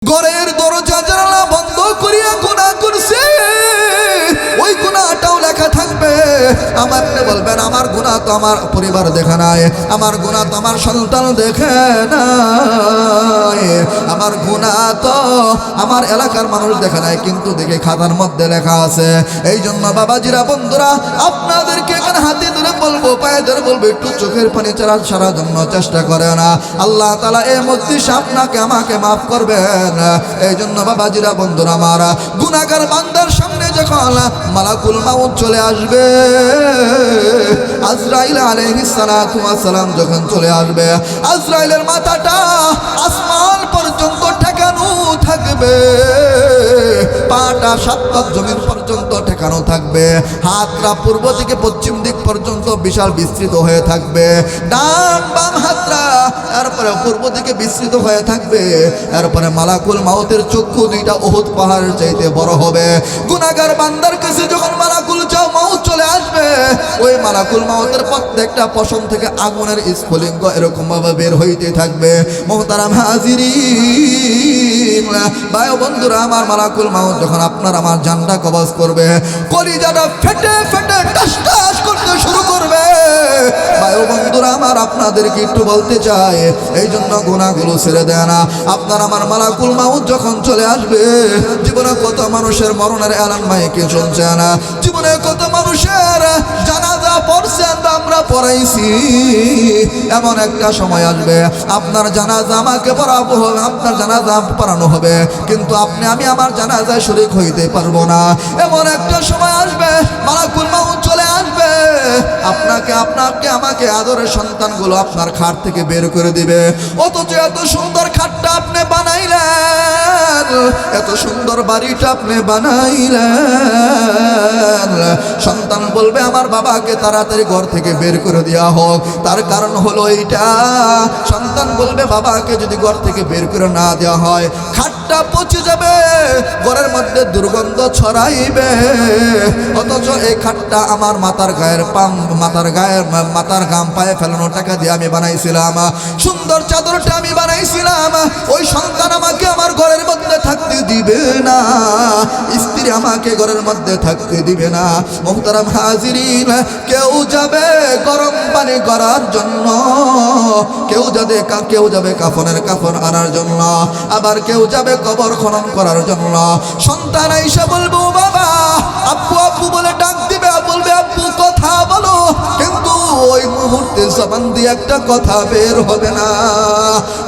ঘরের দরজা জানালা বন্ধ করিয়া গুনাহ করছে, ওই গুনাহটাও লেখা থাকবে। আমার বলবেন আমার গুনাহ তো আমার পরিবার দেখে নাই, আমার গুনাহ তো আমার সন্তান দেখে নাই, আমার গুনাহ তো আমার এলাকার মানুষ দেখে নাই, কিন্তু দেখে খাতার মধ্যে লেখা আছে। এই জন্য বাবাজিরা বন্ধুরা আপনাদেরকে এখানে হাতে ধরে বলবো, পায়ে ধরে বলবো, একটু চোখের পানি ছাড়ার জন্য চেষ্টা করে না। আল্লাহ তাআলা এই মজলিস আপনাকে আমাকে মাফ করবেন। এই জন্য বাবাজিরা বন্ধুরা আমার, গুনাহগার বান্দার সামনে যখন মালাকুল মাউত চলে আসবে, আজরাইল আলাইহিস সালাতু ওয়াস সালাম যখন চলে আসবে, আজরাইলের মাথাটা আসমান পর্যন্ত ঠেকানো থাকবে, পাটা সাত জমিন পর্যন্ত ঠেকানো থাকবে, হাতটা পূর্ব থেকে পশ্চিম দিক পর্যন্ত বিশাল বিস্তৃত হয়ে থাকবে, ডান বাম হাতটা এরপরে পূর্ব দিকে বিস্তৃত হয়ে থাকবে। এরপরে মালাকুল মাউতের চক্ষু দুইটা উহুদ পাহাড়ের চাইতে বড় হবে। গুনাহগার বান্দার কাছে যখন মালাকুল মাউত চলে আসবে, ওই মালাকুল মাউতের প্রত্যেকটা পশম থেকে আগুনের স্ফুলিঙ্গ এরকম ভাবে বের হইতে থাকবে। মুহতারাম হাজিরিন, ভাই বন্ধুরা আমার, মালাকুল মাউত যখন আপনার আমার জানটা কবজ করবে, কলিজাটা ফেটে ফেটে টাস টাস করতে শুরু করবে। ভাই বন্ধুরা আমার, আপনাদেরকে একটু বলতে চাই, এই জন্য গুনাহগুলো ছেড়ে দেয় না। আপনার আমার মালাকুল মাউত যখন চলে আসবে, জীবনে কত মানুষের মরণের এলান মাইকে শুনছে না, জীবনে কত মানুষের জানাজা পড়ছেন বা আমরা পড়াইছি। এমন একটা সময় আসবে আপনার জানাজা আমাকে পড়াবো হবে, আপনার জানাজা পড়ানো হবে, কিন্তু আপনি আমি আমার জানাজায় শরীক হইতে পারবো না। এমন একটা সময় আসবে মালাকুল মাউত চলে আসবে, আপনাকে আমাকে আদরের সন্তানগুলো আপনার খাট থেকে বের করে দিবে। অথচ এত সুন্দর খাটটা আপনি বানাইলেন, এত সুন্দর বাড়িটা আপনি বানাইলেন, সন্তান বলবে আমার বাবাকে তাড়াতাড়ি ঘর থেকে বের করে দেওয়া হোক। তার কারণ হলো এইটা, সন্তান বলবে বাবাকে যদি ঘর থেকে বের করে না দেওয়া হয়, খাটটা পচে যাবে, ঘরের মধ্যে দুর্গন্ধ ছড়াইবে। অথচ এই খাটটা আমার মাথার ঘাম পায়ে ফেলানো টাকা দিয়ে আমি বানাইছিলাম, সুন্দর চাদরটা আমি বানাইছিলাম, ওই সন্তান আমাকে আমার ঘরের মধ্যে থাকতে দিবে না, স্ত্রী আমাকে ঘরের মধ্যে থাকতে দিবে না। মুহতারাম হাজিরিন, কেউ যাবে গরম পানি করার জন্য, কেউ যাবে কাফনের কাফন আনার জন্য, আবার কেউ যাবে কবর খনন করার জন্য। সন্তান আইসা বলবো বাবা, আব্বু আব্বু বলে ডাক দিবে, বলবে আব্বু কথা বলো, কিন্তু ওই মুহূর্তে জবান দিয়ে একটা কথা বের হবে না।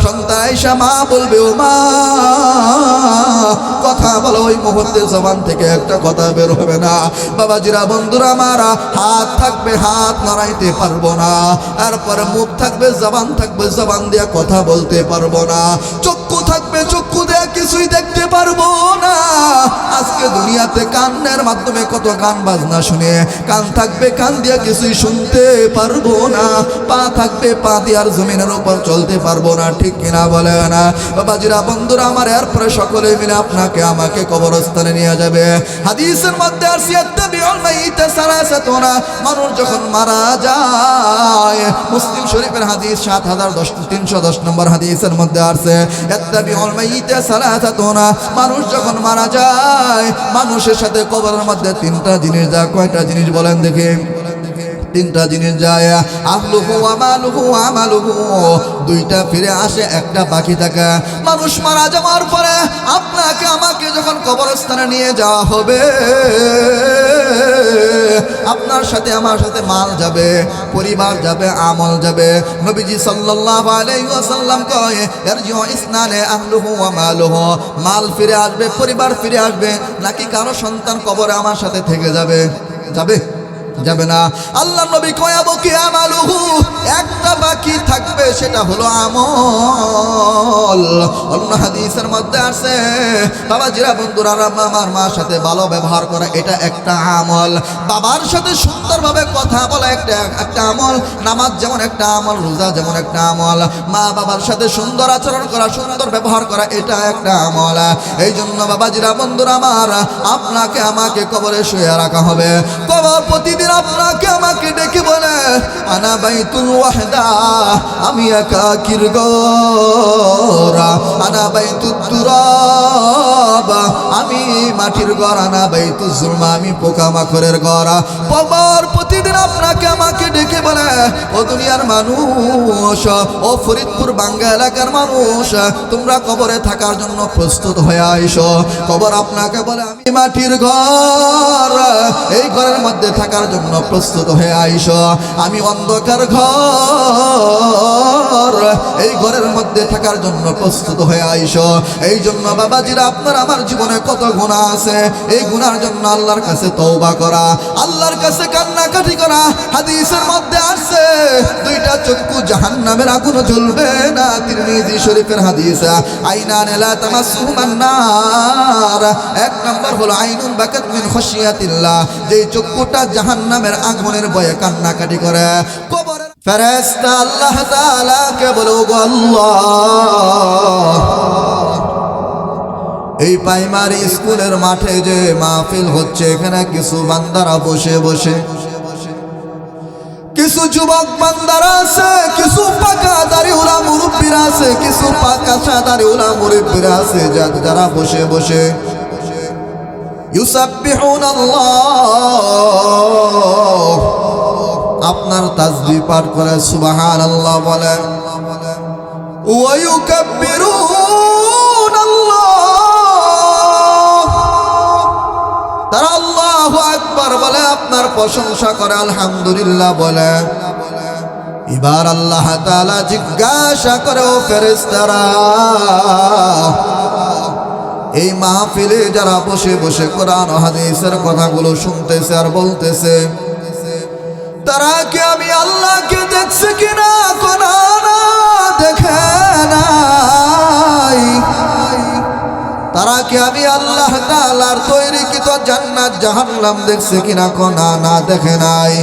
সন্তান আইসা মা বলবে ও মা কথা বলো, ওই মুহূর্তে জবান থেকে একটা কথা বের হবে না। বাবাজিরা বন্ধুরা আমার, হাত থাকবে হাত নাড়াইতে পারবো না, তারপরে মুখ থাকবে জবান থাকবে জবান দিয়ে কথা বলতে পারবো না, চক্ষু থাকবে চক্ষু দিয়ে কিছুই দেখতে পারবো না। আজকে দুনিয়াতে কানের মাধ্যমে কত গান বাজনা শুনে, কান থাকবে কান দিয়ে কিছুই শুনতে পারবো না, পা থাকবে পা দিয়ে আর জমিনের উপর চলতে পারবো না, ঠিক কিনা বলে না বাবাজিরা বন্ধুরা আমার। এরপরে সকলে মিলে আপনাকে আমাকে কবরস্থানে নিয়ে যাবে। হাদিসের মধ্যে আসছে ইত্তাবিউল মাইয়িতা সালাসাতুন, মানুষ যখন মারা যায়, মুসলিম শরীফের হাদিস 7310 নম্বর হাদিসের মধ্যে আসছে ইত্তাবিউল মাইয়িতা সালাসাতুন, মানুষ যখন মারা যায়, মানুষের সাথে কবরের মধ্যে তিনটা জিনিস যায়। কয়টা জিনিস বলেন দেখি? তিনটা জিনিস যায়, আহলুহু আমালুহু আমালুহু, দুইটা ফিরে আসে, একটা বাকি থাকে। মানুষ মারা যাওয়ার পরে আপনাকে আমাকে যখন কবরস্থানে নিয়ে যাওয়া হবে, আপনার সাথে আমার সাথে মাল যাবে, পরিবার যাবে, আমল যাবে। নবীজি সাল্লাল্লাহু আলাইহি ওয়াসাল্লাম কয় ইয়ারজিউ ইসনানে আহলুহু ওয়া মালুহু, মাল ফিরে আসবে, পরিবার ফিরে আসবে, নাকি কারো সন্তান কবরে আমার সাথে থেকে যাবে? যাবে না। আল্লাহ নবী কয় আবকি আমালুহু, একটা বাকি থাকবে, সেটা হলো আমল। অন্য হাদিসের মধ্যে আছে বাবাজিরা বন্ধুরা, আমার মার সাথে ভালো ব্যবহার করা এটা একটা আমল, বাবার সাথে সুন্দরভাবে কথা বলা একটা আমল, নামাজ যেমন একটা আমল, রোজা যেমন একটা আমল, মা বাবার সাথে সুন্দর আচরণ করা, সুন্দর ব্যবহার করা এটা একটা আমল। এই জন্য বাবাজিরা বন্ধুরা আমার, আপনাকে আমাকে কবরে শুয়ে রাখা হবে। বাবা প্রতিদিন আপনাকে আমাকে ডেকে বলে আনা বাইতুল ওয়াহদা, আমি একাকির ঘর, আনা বাইতুত তুরাব, আমি মাটির ঘর, আনা বাইতুজ জুলমা, আমি পোকামাকড়ের ঘর। বাবার প্রতিদিন আপনাকে আমাকে ডেকে বলে ও দুনিয়ার মানুষ, ও ফরিদপুর বাঙ্গা এলাকার মানুষ, তোমরা কবরে থাকার জন্য প্রস্তুত হয়ে আইসো। কবর আপনাকে বলে আমি মাটির ঘর, এই ঘরের মধ্যে থাকার জন্য প্রস্তুত হয়ে আইসো। আমি অন্ধকার ঘর, এই ঘরের মধ্যে থাকার জন্য প্রস্তুত হয়ে আইসো। এই জন্য বাবাজিরা আপনার আমার জীবনে কত গুনাহ আছে, এই গুনার জন্য আল্লাহর কাছে তওবা করা, আল্লাহর কাছে কান্নাকাটি করা। হাদিসের মধ্যে আসছে দুইটা চক্ষু জাহান্নামের আগুন জ্বলবে না, তিরমিজি শরীফের হাদিস। আইনান লা তামাসসুহুমান নার, এক নাম্বার হলো আইনুন বাকাত মিন খাশিয়াতিল্লাহ, যে চক্ষুটা জাহান্নামের আগুনের ভয়ে কান্নাকাটি করে। কবরের ফেরেশতা আল্লাহ তাআলাকে বলে ওগো আল্লাহ, এই প্রাইমারি স্কুলের মাঠে যে মাহফিল হচ্ছে, এখানে কিছু বান্দারা বসে বসে, কিছু যুবক বান্দারা আছে, কিছু পাকা দাড়িওয়ালা মুরব্বীরা আছে, কিছু পাকা দাড়িওয়ালা মুরব্বীরা আছে, যারা বসে বসে ইউসাব্বিহুনাল্লাহ, আপনার তাসবিহ পাঠ করে, সুবহানাল্লাহ বলে, ওয়া ইউকাব্বিরুনাল্লাহ, তারা আল্লাহু আকবার বলে, আপনার প্রশংসা করে, আলহামদুলিল্লাহ বলে। এবার আল্লাহ তাআলা জিজ্ঞাসা করে ও ফেরেশতারা, এই মাহফিলে যারা বসে বসে কোরআন ও হাদিসের কথাগুলো শুনতেছে আর বলতেছে, তারা কি আমি আল্লাহকে দেখছে কিনা? কোনা না, দেখে নাই। তারা কি আমি আল্লাহ তাআলার তৈরিকৃত জান্নাত জাহান্নাম দেখছে কিনা? কোনা না, দেখে নাই।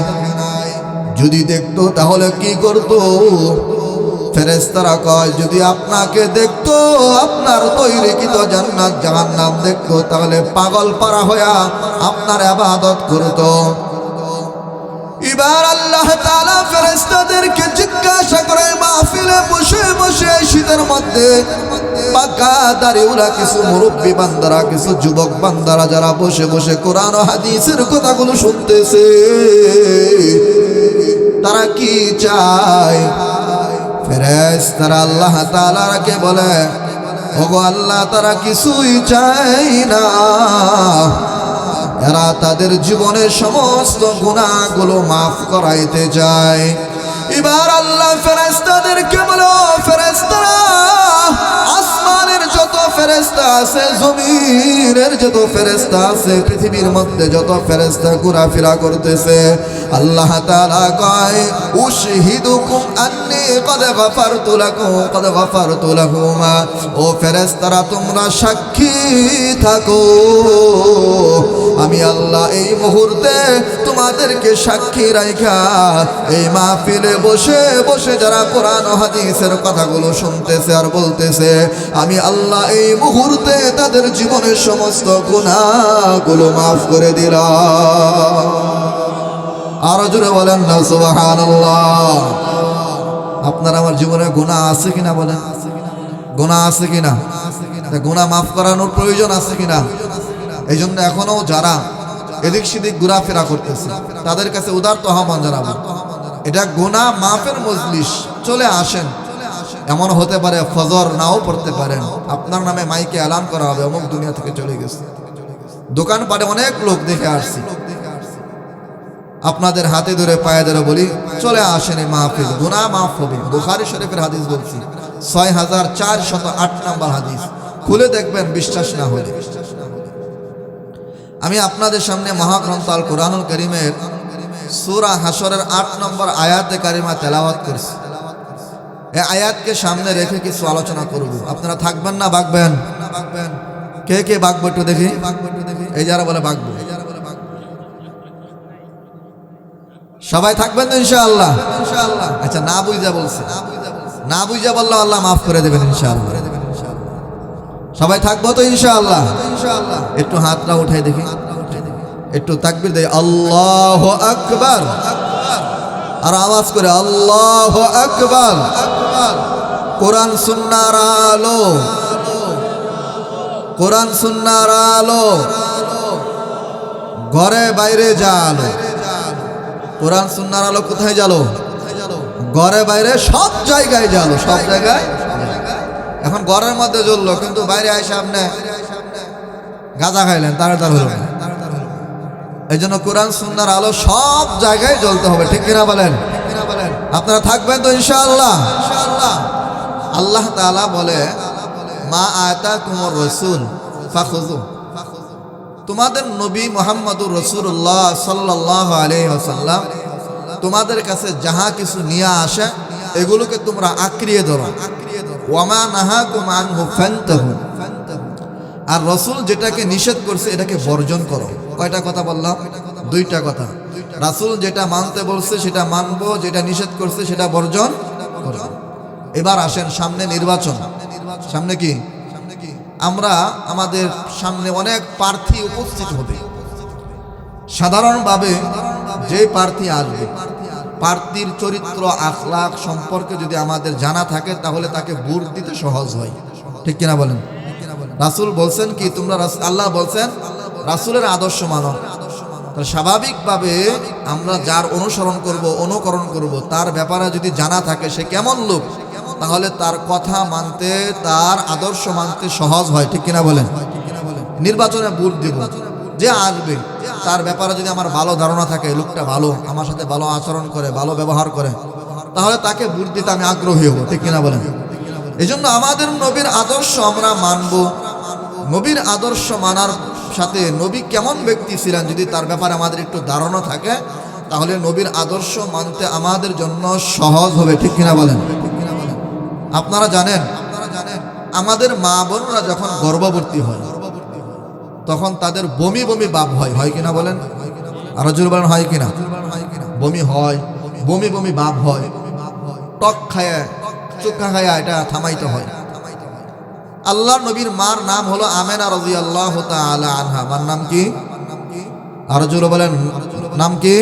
যদি দেখতো তাহলে কি করতো? ফেরেশতারা কয় যদি আপনাকে দেখতো, আপনার তৈরিকৃত জান্নাত জাহান্নাম দেখতো, তাহলে পাগল পারা হইয়া আপনার ইবাদত করতো। এবার আল্লাহ তাআলা ফেরেশতাদেরকে জিজ্ঞাসা করে, মাহফিলে বসে বসে শীতের মধ্যে পাকা দাড়িওয়ালা কিছু মুরব্বী বান্দারা, কিছু যুবক বান্দারা যারা বসে বসে কোরআন ও হাদিসের কথাগুলো শুনতেছে, তারা কি চায়? ফেরেশতারা আল্লাহ তাআলাকে বলে, ওগো আল্লাহ, তারা কিছুই চায় না, এরা তাদের জীবনের সমস্ত গুনাহগুলো মাফ করাইতে চায়। এবার আল্লাহ ফেরেশতাদেরকে বলো, ফেরেশতারা, আসমানের যত ফেরেশতা আছে, জমিনের যত ফেরেশতা আছে, পৃথিবীর মধ্যে যত ফেরেশতা ঘোরাফেরা করতেছে, আল্লাহ তাআলা কয় উশহিদুকুম আন্নী কদ গফারতু লাকুম কদ গফারতু লাহুম, ও ফেরেশতারা তোমরা সাক্ষী থাকো, আমি আল্লাহ এই মুহূর্তে তোমাদেরকে সাক্ষী রাখা এই মাহফিলে বসে বসে যারা কোরআন ও হাদিসের কথাগুলো শুনতেছে আর বলতেছে, আমি আল্লাহ এই মুহূর্তে তাদের জীবনের সমস্ত গুনাহগুলো মাফ করে দিলাম। আরো জোরে বলেন না সুবহানাল্লাহ। আপনার আমার জীবনে গুনাহ আছে কিনা বলেন? গুনাহ আছে কিনা? গুনাহ মাফ করানোর প্রয়োজন আছে কিনা? এই জন্য এখনো যারা এদিক সেদিক ঘোরাফেরা করতেছে, তাদের কাছে উদারত আহ্বান জানাবো, এটা গুনাহ মাফের মজলিস, চলে আসেন। এমন হতে পারে ফজর নাও পড়তে পারেন, আপনার নামে মাইকে এলান করা হবে অমুক দুনিয়া থেকে চলে গেছে। দোকানপাটে অনেক লোক দেখে আসছি, আপনাদের হাতে ধরে পায়ে ধরে বলি চলে আসেন এই মাহফিল, গুনাহ মাফ হবে। বুখারী শরীফের হাদিস বলছি, 6408 নম্বর হাদিস, খুলে দেখবেন বিশ্বাস না হলে। আমি আপনাদের সামনে মহাগ্রন্থ আল কোরআনুল কারীমের সূরা হাশরের 8 নম্বর আয়াতে কারিমা তেলাওয়াত করছি। এই আয়াতকে সামনে রেখে কিছু আলোচনা করব। আপনারা থাকবেন না বাগবেন? কে কে বাগবো একটু দেখি, এই যারা বলে বাগবো, সবাই থাকবেন তো ইনশাআল্লাহ? আচ্ছা, না বুঝা বলছে, না বুঝা বললে আল্লাহ মাফ করে দেবেন ইনশাআল্লাহ। সবাই থাকবো তো ইনশাআল্লাহ? একটু হাতটা উঠাই দেখি, একটু তাকবীর দেয়, আল্লাহু আকবার। আর আওয়াজ করে আল্লাহু আকবার। কোরআন সুন্নাহর আলো, কোরআন সুন্নাহর আলো, ঘরে বাইরে যা আলো। কোরআন সুন্নাহর আলো কোথায় জ্বালো? ঘরে বাইরে সব জায়গায় জ্বালো, সব জায়গায়। এখন ঘরের মধ্যে জ্বললো, কিন্তু বাইরে আইসা আপনি গাঁজা খাইলেন, তাড়াতাড়ি হলো না। এই জন্য কোরআন সুন্নাহর আলো সব জায়গায় জ্বলতে হবে, ঠিক কিনা বলেন? আপনারা থাকবেন তো ইনশাআল্লাহ? আল্লাহ তাআলা বলে, মা আতাকুমুর রাসূল ফাখুযু। তোমাদের নবী মুহাম্মদুর রাসূলুল্লাহ সাল্লাল্লাহু আলাইহি ওয়াসাল্লাম তোমাদের কাছে যাহা কিছু নিয়ে আসে এগুলোকে তোমরা আঁকড়িয়ে ধরো। ওয়ামা নাহাকুম আনহু ফান্তাহু। আর রাসূল যেটাকে নিষেধ করছে এটাকে বর্জন করো। কয়টা কথা বললাম? দুইটা কথা। রাসূল যেটা মানতে বলছে সেটা মানবো, যেটা নিষেধ করছে সেটা বর্জন করব। এবার আসেন, সামনে নির্বাচন। সামনে কি? আমরা আমাদের সামনে অনেক প্রার্থী উপস্থিত হবে। সাধারণভাবে যে প্রার্থী আসবে, প্রার্থীর চরিত্র আখলাক সম্পর্কে যদি আমাদের জানা থাকে তাহলে তাকে ভোট দিতে সহজ হয়, ঠিক কিনা বলেন? রাসূল বলছেন কি, তোমরা আল্লাহ বলছেন রাসূলের আদর্শ মানো। স্বাভাবিকভাবে আমরা যার অনুসরণ করব, অনুকরণ করব, তার ব্যাপারে যদি জানা থাকে সে কেমন লোক, তাহলে তার কথা মানতে, তার আদর্শ মানতে সহজ হয়, ঠিক কিনা বলেন? নির্বাচনে ভোট দিব, যে আসবে তার ব্যাপারে যদি আমার ভালো ধারণা থাকে, লোকটা ভালো, আমার সাথে ভালো আচরণ করে, ভালো ব্যবহার করে, তাহলে তাকে ভোট দিতে আমি আগ্রহী হব, ঠিক কিনা বলেন? এই জন্য আমাদের নবীর আদর্শ আমরা মানব। নবীর আদর্শ মানার সাথে নবী কেমন ব্যক্তি ছিলেন যদি তার ব্যাপারে আমাদের একটু ধারণা থাকে, তাহলে নবীর আদর্শ মানতে আমাদের জন্য সহজ হবে, ঠিক কিনা বলেন? আপনারা জানেন আমাদের মা বোনরা যখন গর্ভবতী হয় তখন তাদের বমি বমি ভাব হয়, হয় কিনা বলেন? আরো জোরে বলেন, হয় কিনা? বমি হয়, বমি বমি ভাব হয়, টক খায়, চোখা খায়, এটা থামাইতে হয়। আল্লাহর নবীর মার নাম হলো আমেনা রাদিয়াল্লাহু তাআলা আনহা। মার নাম কি? আরো জোরে বলেন, নাম কি?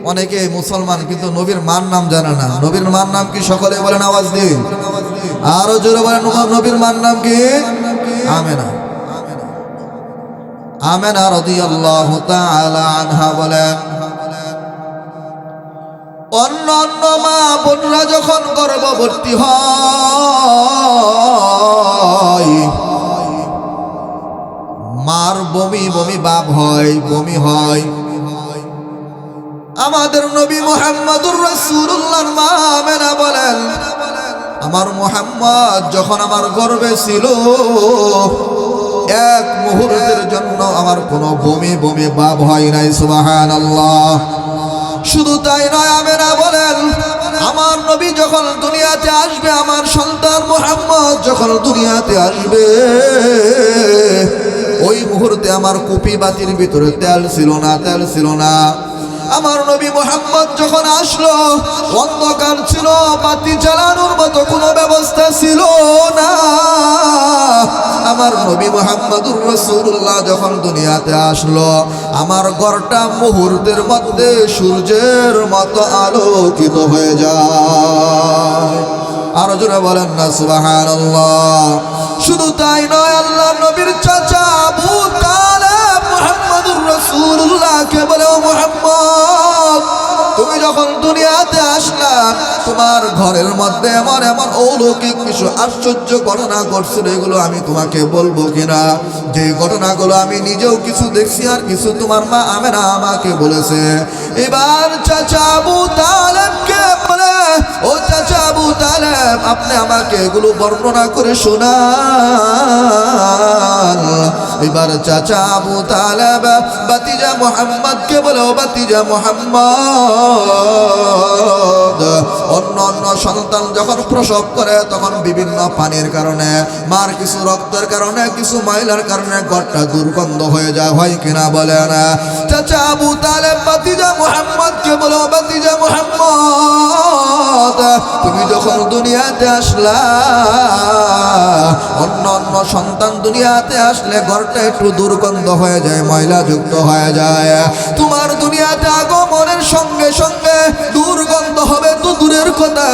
অনেকে মুসলমান কিন্তু নবীর মার নাম জানে না। নবীর মার নাম কি? সকলে বলেন আওয়াজ দিয়ে, আরো জোরে বলেন, নবীর মার নাম কি? আমেনা। আমেনা রাদিয়াল্লাহু তাআলা আনহা বলেন, অন্য অন্য মা বোনরা যখন গর্ভবতী হয় মার বমি বমি ভাব হয়, বমি হয়। আমাদের নবী মুহাম্মদুর রাসূলুল্লাহর মা আমেনা বলেন, আমার মুহাম্মদ যখন আমার গর্ভে ছিল এক মুহূর্তের জন্য আমার কোনো বমি বমি ভাব হয় নাই। সুবহানাল্লাহ। শুধু তাই নয়, আমেনা বলেন, আমার নবী যখন দুনিয়াতে আসবে, আমার সন্তান মুহাম্মদ যখন দুনিয়াতে আসবে, ওই মুহূর্তে আমার কুপি বাতির ভিতরে তেল ছিল না, তেল ছিল না। আমার নবী মুহাম্মদ যখন আসলো অন্ধকার ছিল, বাতি জ্বালানোর মতো কোনো ব্যবস্থা ছিল না। আমার নবী মুহাম্মদুর রাসূলুল্লাহ যখন দুনিয়াতে আসলো, আমার ঘরটা মুহূর্তের মধ্যে সূর্যের মতো আলোকিত হয়ে যায়। আরো জোরে বলেন না সুবহানাল্লাহ। শুধু তাই নয়, আল্লাহ নবীর চাচা আবু তালেব মুহাম্মদুর রাসূলুল্লাহকে বলে, ও মুহাম্মদ, তুমি যখন দুনিয়াতে আসলা তোমার ঘরের মধ্যে এমন এমন অলৌকিক কিছু আশ্চর্য ঘটনা ঘটছিল, এগুলো আমি তোমাকে বলবো কিনা? যে ঘটনাগুলো আমি নিজেও কিছু দেখছি আর কিছু তোমার মা আমেনা আমাকে বলেছে। এবার চাচা আবু তালেবকে বলে, ও চাচা আবু তালেব, আপনি আমাকে এগুলো বর্ণনা করে শোনান। এবার চাচা আবু তালেব বাতিজা মুহাম্মদকে বলে, ও বাতিজা মুহাম্মদ, অন্য অন্য সন্তান যখন প্রসব করে তখন বিভিন্ন পানির কারণে, মার কিছু রক্তের কারণে, কিছু ময়লার কারণে ঘরটা দুর্গন্ধ হয়ে যায়, হয় কিনা বলে না? চাচা আবু তালেব ভাতিজা মুহাম্মদকে বলো, ভাতিজা মুহাম্মদ, তুমি যখন দুনিয়াতে আসলা, অন্য সন্তান দুনিয়াতে আসলে ঘরটা একটু দুর্গন্ধ হয়ে যায়, ময়লা যুক্ত হয়ে যায়। তোমার দুনিয়াতে আগমনের সঙ্গে সঙ্গে দুর্গন্ধ হবে তো দূরের কথা,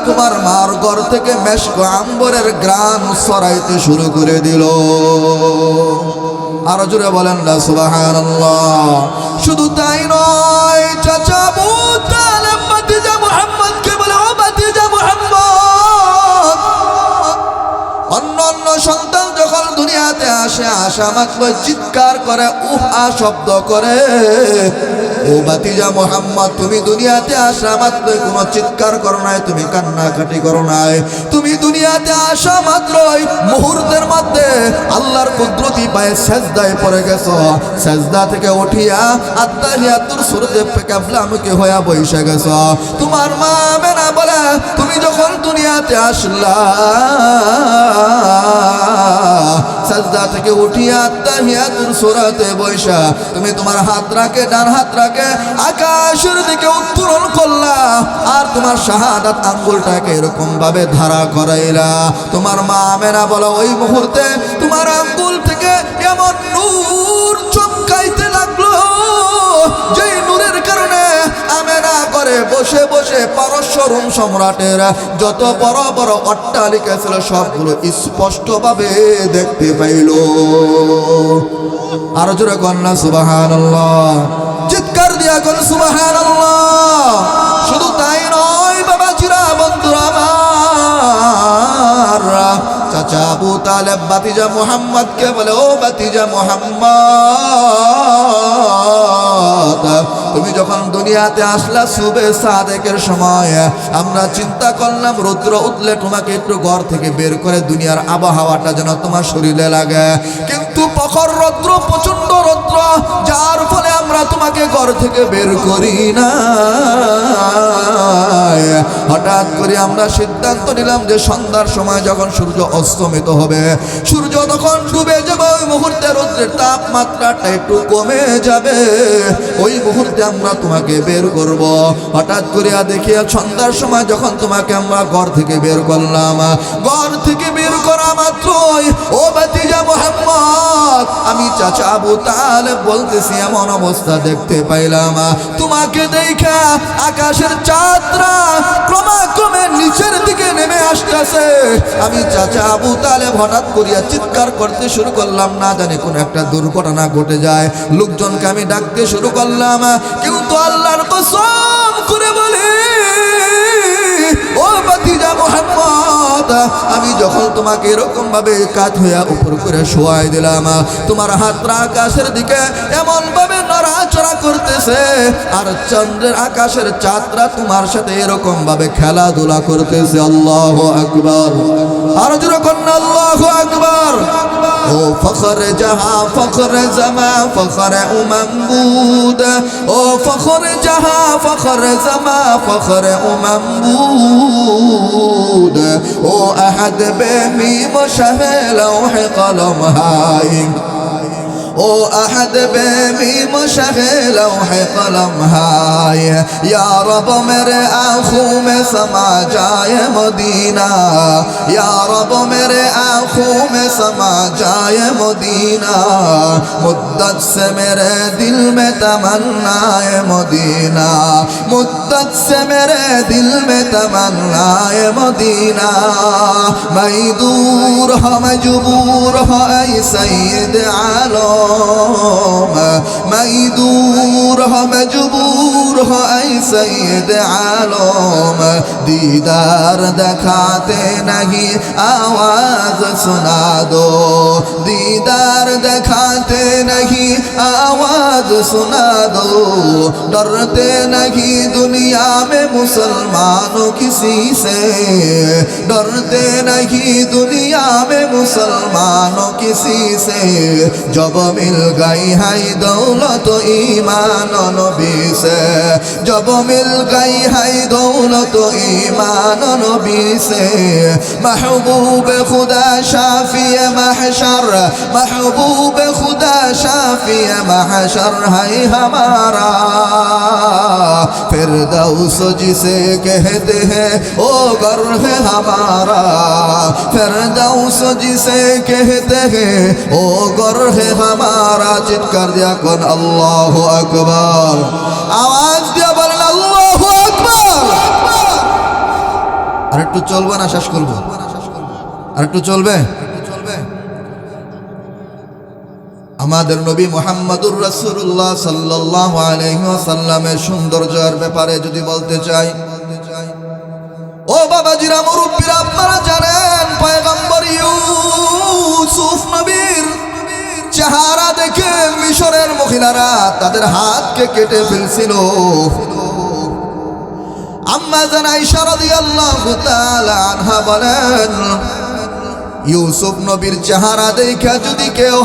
তোমার মার ঘর থেকে মেশক আম্বরের গ্রান ছড়াইতে শুরু করে দিল। আরো জোরে বলেন না সুবহানাল্লাহ। শুধু তাই নয়, চাচা আবু তালেব ভাতিজা মুহাম্মদকে বলে, ও ভাতিজা মুহাম্মদ, অন্য সন্তান যখন দুনিয়াতে আসে, আসা মাত্র চিৎকার করে, উহা শব্দ করে। ও ভাতিজা মুহাম্মদ, তুমি দুনিয়াতে আসা মাত্র কোনো চিৎকার করো নাই, তুমি কান্নাকাটি করো নাই, তুমি দুনিয়াতে আসা মাত্রই মুহূর্তের মধ্যে আল্লাহর কুদরতি পায়ে সেজদায় পড়ে গেছো, সেজদা থেকে উঠিয়া আত্তাহিয়াতুর সূরাতে কিবলামুখী হইয়া বসে গেছো। তোমার মা আমেনা বলে, তুমি যখন দুনিয়াতে আসলা, সাজদা থেকে উঠিয়া আত্তাহিয়াতুর সূরাতে বসা তুমি তোমার হাত রাখে, ডান হাত রাখে আকাশের দিকে উত্তোলন করলা, আর তোমার শাহাদাত আঙ্গুলটাকে এরকম ভাবে ধারা করাইলা। তোমার মা আমেনা বলো, ওই মুহূর্তে তোমার আঙ্গুল থেকে এমন নূর চমকাইতে লাগলো, যেই নূরের কারণে আমেনা করে বসে বসে পারস্য রোম সম্রাটের যত বড় বড় অট্টালিকা ছিল সবগুলো স্পষ্টভাবে দেখতে পাইল। আরো জোরে কন্যা সুবহানাল্লাহ, চিৎকার দিয়া কোন সুবহানাল্লাহ। শুধু তাই নয় বাবাজিরা, বন্ধুরা আমার, চাচা আবু তালেব ভাতিজা মুহাম্মদকে বলে, ও ভাতিজা মুহাম্মদ, তুমি যখন দুনিয়াতে আসলা সুবে সাদেকের সময়, আমরা চিন্তা করলাম রৌদ্র উঠলে তোমাকে একটু ঘর থেকে বের করে দুনিয়ার আবহাওয়াটা যেন তোমার শরীরে লাগে, কিন্তু প্রখর রৌদ্র, প্রচন্ড রৌদ্র, যার ফলে আমরা তোমাকে ঘর থেকে বের করি না। হঠাৎ করে আমরা সিদ্ধান্ত নিলাম যে সন্ধ্যার সময় যখন সূর্য অস্তমিত হবে, সূর্য তখন ডুবে যাবে, ওই মুহূর্তে রৌদ্রের তাপমাত্রাটা একটু কমে যাবে, ওই মুহূর্তে আমরা তোমাকে বের করব। হঠাৎ করে দেখিয়া সন্ধ্যার সময় যখন তোমাকে আমরা ঘর থেকে বের করলাম, ঘর থেকে বের করা মাত্রই ও ভাতিজা মুহাম্মদ, আমি চাচা আবু তালেব বলতেছি, এমন অবস্থা দেখতে পাইলাম, তোমাকে দেখা আকাশের চাঁদরা ক্রমাক্রমে নিচের দিকে নেমে আসতেছে। আমি চাচা আবু তালেব হঠাৎ করিয়া চিৎকার করতে শুরু করলাম, না জানি কোন একটা দুর্ঘটনা ঘটে যায়, লোকজনকে আমি ডাকতে শুরু করলাম, কিন্তু আল্লাহর কসম করে বলি, ও ভাতিজা মুহাম্মদ, আমি যখন তোমাকে এরকম ভাবে কাত হইয়া উপর করে শোয়াই দিলাম, তোমার হাতটা আকাশের দিকে এমন ভাবে নড়াচড়া করতেছে, আর চন্দ্রের আকাশের চাঁদরা তোমার সাথে এরকম ভাবে খেলাধুলা করতেছে। আল্লাহু আকবার, আর যেরকম আল্লাহু আকবার। ও ফখরে জাহা, ফখরে জামা, ফখরে উমামবুদ, ও ফখরে জাহা, ফখরে জামা, ফখরে উমামবুদ, ও আহাদ বেমিম শাহে লৌহে কলম হাই, ओ अहद बेमीम शहे लौहे कलम हाय, या रब मेरे आँखों में समा जाए मदीना, या रब मेरे आँखों में समा जाए मदीना, मुद्दत से मेरे दिल में तमन्नाए मदीना, मुद्दत से मेरे दिल में तमन्नाए मदीना, मैं दूर हो मजबूर हो ऐ सैयद आलम, मैं दूर हो मजबूर हो ऐ सैयद आलम, दीदार दिखाते नहीं आवाज सुना दो, दीदार दिखाते नहीं आवाज आवाज सुना दो, डरते नहीं दुनिया में मुसलमानों किसी से, डरते नहीं दुनिया में मुसलमानों किसी से, जब मिल गई है दौलत ईमान नबी से, जब मिल गई है दौलत ईमान नबी से, महबूब खुदा शाफी महशर, महबूब खुदा शाफी महशर है हमारा, फिरदौस जिसे कहते हैं ओ घर है हमारा, फिरदौस जिसे कहते हैं ओ घर है हमारा। चित्कार दिया कौन अल्लाहु अकबर, आवाज दिया बोलें अल्लाहु अकबर। আর একটু চলবে না শেষ করবো, আর একটু চলবে। আমাদের নবী মুহাম্মদুর রাসূলুল্লাহ সাল্লাল্লাহু আলাইহি ওয়াসাল্লামের সৌন্দর্যের ব্যাপারে যদি বলতে চাই, ও বাবাজিরা মুরব্বিরা, আপনারা জানেন পয়গম্বর ইউসুফ নবীর চেহারা দেখে মিশরের মহিলারা তাদের হাতকে কেটে ফেলছিল। আম্মা জান আয়েশা রাদিয়াল্লাহু তাআলা আনহা বলেন, ইউসুফ নবীর চেহারা দেখা যদি কেউ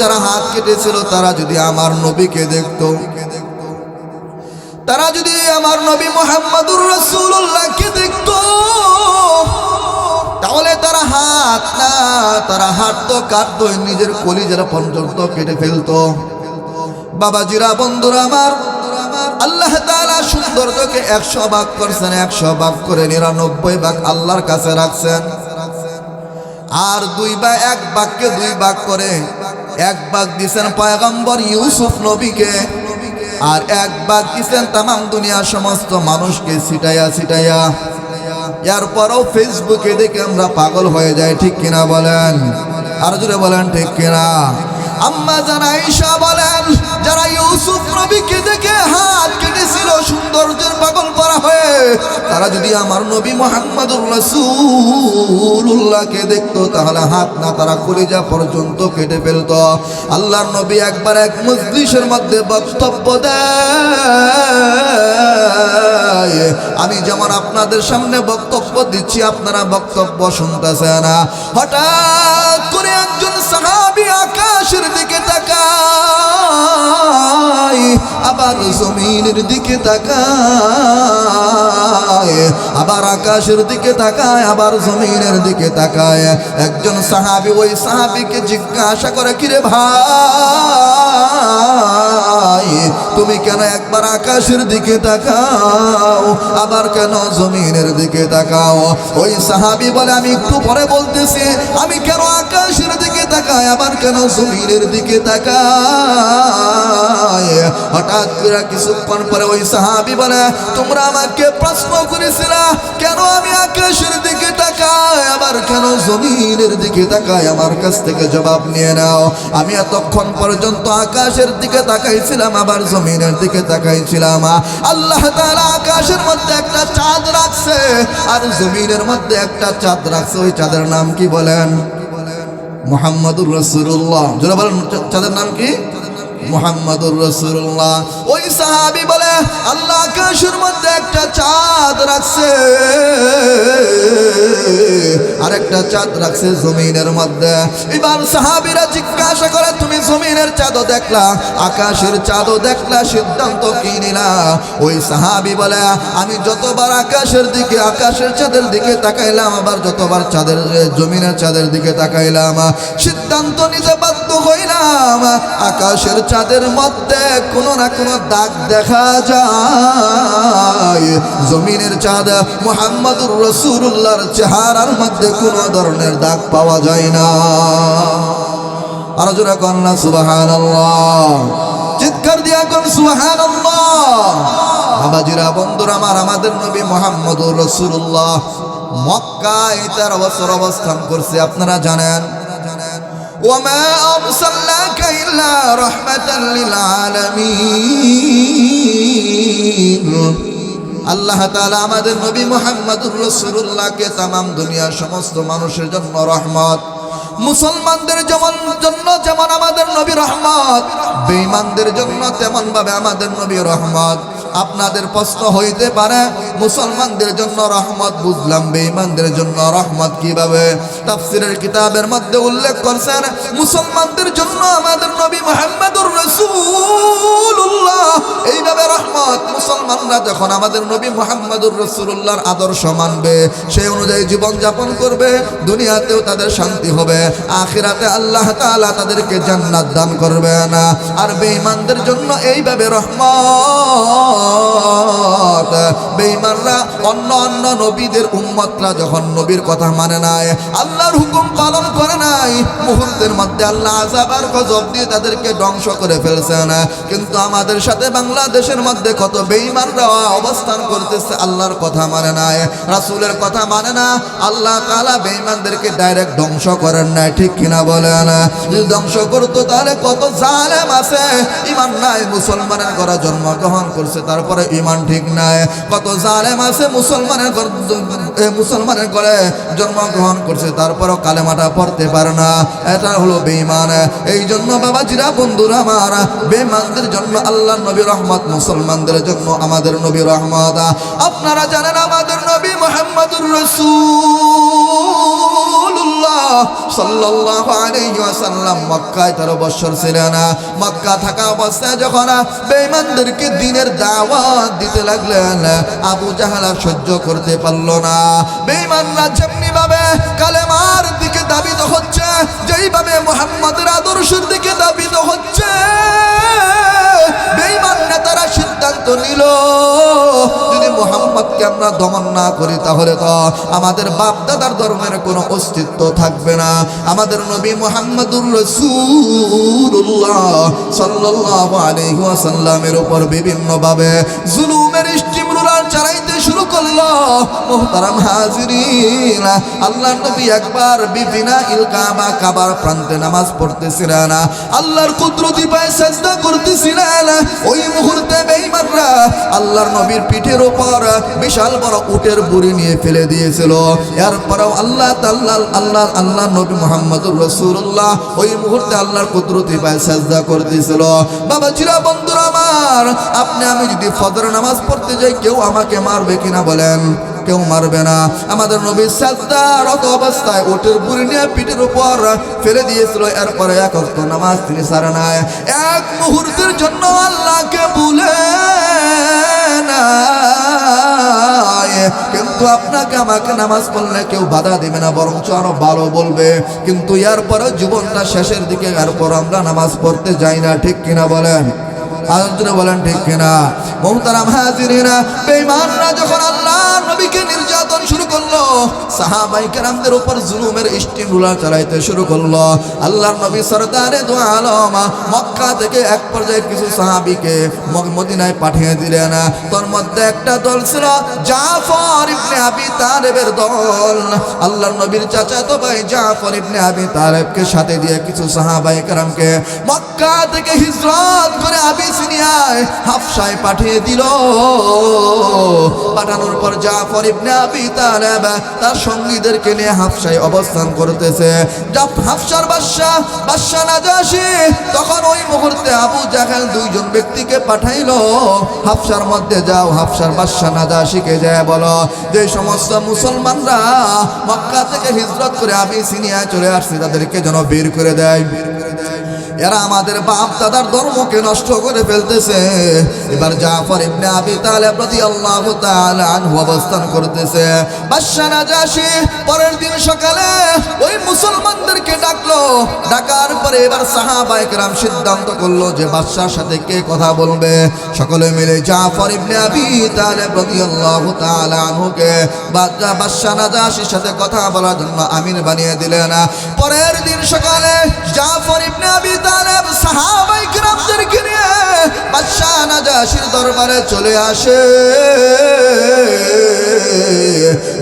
যারা হাত কেটেছিল তারা যদি আমার নবীকে দেখতো, তারা যদি আমার নবী মুহাম্মদুর রাসূলুল্লাহকে দেখতো, তাহলে তারা হাত না, তারা হাঁটতো কাটতো, নিজের কলিজার পর্যন্ত কেটে ফেলতো। বাবাজিরা বন্ধুরা আমার, আল্লাহ তাআলা সৌন্দর্যকে 100 ভাগ করছেন, 100 ভাগ করে 99 ভাগ আল্লাহর কাছে রাখছেন। আর এক ভাগকে 2 ভাগ করে 1 ভাগ দিয়েছেন পয়গম্বর ইউসুফ নবীকে, আর 1 ভাগ দিয়েছেন তামাম দুনিয়ার সমস্ত মানুষকে ছিটাইয়া ছিটাইয়া। এরপরও ফেসবুকে দেখে আমরা পাগল হয়ে যাই, ঠিক কিনা বলেন? আর জোরে বলেন ঠিক কিনা? আম্মা জান আয়েশা বলেন, যারা ইউসুফ নবীকে দেখে হাত কেটেছিল সৌন্দর্যের পাগল করা হয়ে, তারা যদি আমার নবী মুহাম্মদুর রাসূলুল্লাহকে দেখতো তাহলে হাত না, তারা কলিজা পর্যন্ত কেটে ফেলতো। আল্লাহর নবী একবার এক মজলিসের মধ্যে বক্তব্য দেয়, আমি যেমন আপনাদের সামনে বক্তব্য দিচ্ছি আপনারা বক্তব্য শুনতেছেন না। হঠাৎ করে একজন সাহাবী আকাশের দিকে তাকায়, আবার জমিনের দিকে তাকায়, আবার আকাশের দিকে তাকায়, আবার জমিনের দিকে তাকায়। একজন সাহাবী ওই সাহাবীকে জিজ্ঞাসা করে, কিরে ভাই, তুমি কেন একবার আকাশের দিকে তাকাও আবার কেন জমিনের দিকে তাকাও? ওই সাহাবী বলে, আমি একটু পরে বলতেছি আমি কেন আকাশের দিকে তাকাই আবার কেন জমিনের দিকে তাকাই। হঠাৎ করে কিছুক্ষণ পরে ওই সাহাবী বলে, তোমরা আমাকে প্রশ্ন করেছিলা কেন আমি আকাশের দিকে তাকাই আবার কেন জমিনের দিকে তাকাই, আমার কাছ থেকে জবাব নিয়ে নাও। আমি এতক্ষণ পর্যন্ত আকাশের দিকে তাকাইছিলাম আবার জমিনের দিকে তাকাইছিলাম। আল্লাহ তাআলা আকাশের মধ্যে একটা চাঁদ রাখছে আর জমিনের মধ্যে একটা চাঁদ রাখছে, ওই চাঁদের নাম কি বলেন? মুহাম্মদুর রাসূলুল্লাহ। যারা বলেন চাঁদের নাম কি? মুহাম্মদুর রাসূলুল্লাহ। ওই সাহাবী বলে, আল্লাহ আকাশের মধ্যে একটা চাঁদ রাখছে আর একটা চাঁদ রাখছে জমিনের মধ্যে। এবার সাহাবীরা জিজ্ঞাসা করে, তুমি জমিনের চাঁদও দেখলা আকাশের চাঁদও দেখলা, সিদ্ধান্ত কি নিলা? ওই সাহাবী বলে, আমি যতবার আকাশের দিকে আকাশের চাঁদের দিকে তাকাইলাম আবার যতবার চাঁদের জমিনের চাঁদের দিকে তাকাইলাম, সিদ্ধান্ত নিতে বাধ্য হইলাম আকাশের চাঁদের মধ্যে কোনো না কোনো দাগ দেখা যায়, জমিনের চাঁদ মুহাম্মদুর রাসূলুল্লাহর চেহারার মধ্যে কোনো ধরনের দাগ পাওয়া যায় না। আর জোরে কন্যা সুবহানাল্লাহ, চিৎকার দিয়া কোন সুবহানাল্লাহ। বাবাজিরা বন্ধুরা আমার, আমাদের নবী মুহাম্মদুর রাসূলুল্লাহ মক্কায় 13 বছর অবস্থান করছে, আপনারা জানেন। وما أرسلناك إلا رحمة للعالمين। আল্লাহ তাআলা আমাদের নবী মুহাম্মদুর রাসূলুল্লাহকে তামাম দুনিয়ার সমস্ত মানুষের জন্য রহমত। মুসলমানদের জন্য যেমন আমাদের নবী রহমত, বেঈমানদের জন্য তেমন ভাবে আমাদের নবী রহমত। আপনাদের প্রশ্ন হইতে পারে মুসলমানদের জন্য রহমত বুঝলাম, বেঈমানদের জন্য রহমত কিভাবে? তাফসীরের কিতাবের মধ্যে উল্লেখ করছেন মুসলমানদের জন্য আমাদের নবী মুহাম্মদুর রাসূলুল্লাহ এইভাবে রহমত। মুসলমানরা যখন আমাদের নবী মুহাম্মদুর রাসূলুল্লাহর আদর্শ মানবে, সেই অনুযায়ী জীবন যাপন করবে, দুনিয়াতেও তাদের শান্তি হবে, আখিরাতে আল্লাহ তাআলা তাদেরকে জান্নাত দান করবেন। আর বেঈমানদের জন্য এইভাবে রহমত। বেঈমানরা অন্য নবীদের উম্মতরা যখন নবীর কথা মানে নাই, আল্লাহর হুকুম পালন করে নাই, মুহূর্তের মধ্যে আল্লাহ আযাব আর গজব দিয়ে তাদেরকে ধ্বংস করে ফেলছেন। কিন্তু আমাদের সাথে বাংলাদেশের মধ্যে কত বেঈমানরা অবস্থান করতেছে, আল্লাহর কথা মানে নাই, রাসূলের কথা মানে না, আল্লাহ তাআলা বেঈমানদেরকে ডাইরেক্ট ধ্বংস করেন নাই, ঠিক কিনা বলেন? যদি ধ্বংস করতো তাহলে কত জালেম আছে, ঈমান নাই, মুসলমানের ঘরে জন্মগ্রহণ করছে তারপরে ঈমান ঠিক নাই। কত জালেম আছে মুসলমানের ঘরে জন্মগ্রহণ করছে তারপরও কালেমাটা পড়তে পারে না, এটা হলো বেঈমান। এই জন্য বাবাজিরা, বন্ধুরা আমার, বেঈমানদের জন্য আল্লাহর নবী রহমত, মুসলমানদের জন্য আমাদের নবী রহমত। আপনারা জানেন আমাদের নবী মুহাম্মদুর রাসূলুল্লাহ সাল্লাল্লাহু আলাইহি ওয়াসাল্লাম মক্কায় 13 বছর ছিলেন। মক্কা থাকা অবস্থায় যখন বেঈমানদেরকে দ্বীনের দাওয়াত দিতে লাগলেন, আবু জাহেল সহ্য করতে পারল না। বেঈমানরা যেমনি ভাবে কালেমার দিকে দাবিত হচ্ছে, যেইভাবে মুহাম্মদের আদর্শের দিকে দাবিত হচ্ছে, বেঈমান নেতারা সিদ্ধান্ত নিল যদি মুহাম্মদকে আমরা দমন না করি তাহলে তো আমাদের বাপ দাদার ধর্মের কোনো অস্তিত্ব থাকবে না। আমাদের নবী মুহাম্মদুর রাসূলুল্লাহ সাল্লাল্লাহু আলাইহি ওয়াসাল্লামের উপর বিভিন্ন ভাবে জুলুমের স্টিম রোলার চালাইতে শুরু করলো। মুহতারাম হাজিরিন, আল্লাহর নবী একবার বিবিনাইল কাবা, কাবার প্রান্তে নামাজ পড়তেছিলেন, আল্লাহর কুদরতি পায়ে সিজদা করতেছিলেন। ওই মুহূর্তে বেঈমানরা আল্লাহর নবীর পিঠের উপর বিশাল বড় উটের বুড়ি নিয়ে ফেলে দিয়েছিল। এরপরেও আল্লাহ নবী মুহাম্মদুর রাসূলুল্লাহ ওই মুহূর্তে আল্লাহর কুদরতি পায়ে সিজদা করতেছিল। বাবাজিরা, বন্ধুরা আমার, আপনি আমি যদি ফজর নামাজ পড়তে যাই, কেউ আমাকে মারবে কিনা বলেন? কেউ মারবে না। আমাদের নবী সিজদারত অবস্থায় উটের বুড়ি নিয়ে পিঠের উপর ফেলে দিয়েছিল। এরপরে এক ওয়াক্ত নামাজ তিনি ছাড়ে নাই, এক মুহূর্তের জন্য আল্লাহকে ভুলে না। কিন্তু আপনাকে আমাকে নামাজ পড়লে কেউ বাধা দেবে না, বরঞ্চ আরো ভালো বলবে। কিন্তু এরপরে জীবনটা শেষের দিকে, এরপর আমরা নামাজ পড়তে যাই না, ঠিক কিনা বলেন? আলোচনা বলেন ঠিক কিনা? মুহতারাম হাজিরিনা, বেঈমানরা যখন আল্লাহর নবীকে নির্যাতন শুরু করলো, সাহাবায়ে কেরামদের উপর জুলুমের স্টিম রুলার চালাইতে শুরু করলো, আল্লাহর নবী সরদারে দু আলম মক্কা থেকে এক পর্যায়ে কিছু সাহাবীকে মদিনায় পাঠিয়ে দিলেন। তোর মধ্যে একটা দল ছিল জাফর ইবনে আবি তালেবের দল। আল্লাহর নবীর চাচাতো ভাই জাফর ইবনে আবি তালেবকে সাথে দিয়ে কিছু সাহাবায়ে কেরামকে মক্কা থেকে হিজরত করে আবিসিনিয়ায় হাফসায় পাঠিয়ে দিল। পাঠানোর পর জাফর ইবনে আবি তালেব তার সঙ্গীদেরকে নিয়ে হাফসায় অবস্থান করতেছে। হাফসার বাদশা নাজাশী তখন ওই মুহূর্তে আবু জাহেল দুইজন ব্যক্তিকে পাঠাইলো, হাফসার মধ্যে যাও, হাফসার বাদশা নাজাশীকে যায় বলো যে সমস্ত মুসলমানরা মক্কা থেকে হিজরত করে আবিসিনিয়ায় চলে আসছে তাদেরকে যেন বের করে দেয়। এরা আমাদের বাপ দাদার ধর্মকে নষ্ট করে ফেলতেছে। এবার জাফর ইবনে আবি তালেব রাদিয়াল্লাহু তাআলা আনহু অবস্থান করতেছে। বাদশা নাজাশী পরের দিন সকালে ওই মুসলমানদেরকে ডাকলো। ডাকার পরে এবার সাহাবায়ে কেরাম সিদ্ধান্ত করলো যে বাদশার সাথে কে কথা বলবে। সকলে মিলে জাফর ইবনে আবি তালেব রাদিয়াল্লাহু তাআলা আনহুকে বাদশা নাজাশীর সাথে কথা বলার জন্য আমির বানিয়ে দিলেন। পরের দিন সকালে জাফর ইবনে আবি তালেব সাহাবায়ে কেরামদেরকে নিয়ে বাদশা নাজাশী নাজাশির দরবারে চলে আসে।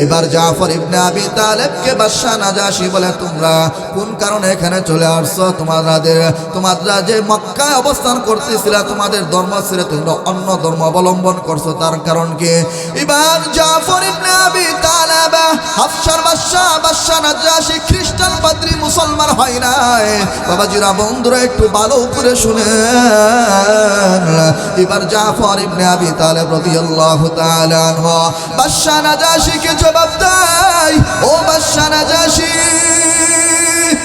এবার জাফর ইবনে আবি তালেবকে বাদশা নাজাশি বলে, তোমরা কোন কারণে এখানে চলে আসছো? তোমরা যে মক্কায় অবস্থান করতেছিল, তোমাদের ধর্ম ছেড়ে তোমরা অন্য ধর্ম অবলম্বন করছো, তার কারণ কি? এবার জাফর ইবনে আবি তালেব হাফসার বাদশা নাজাশি খ্রিস্টান পাদ্রী, মুসলমান হয় নাই। বাবাজিরা বন্ধুরা একটু ভালো করে শুনেন। এবার জাফর ইবনে আবি তালেব রাদিয়াল্লাহু তাআলা আনহু বাদশা নাজাশিকে জবাব দেয়, ও বাদশা নাজাশি,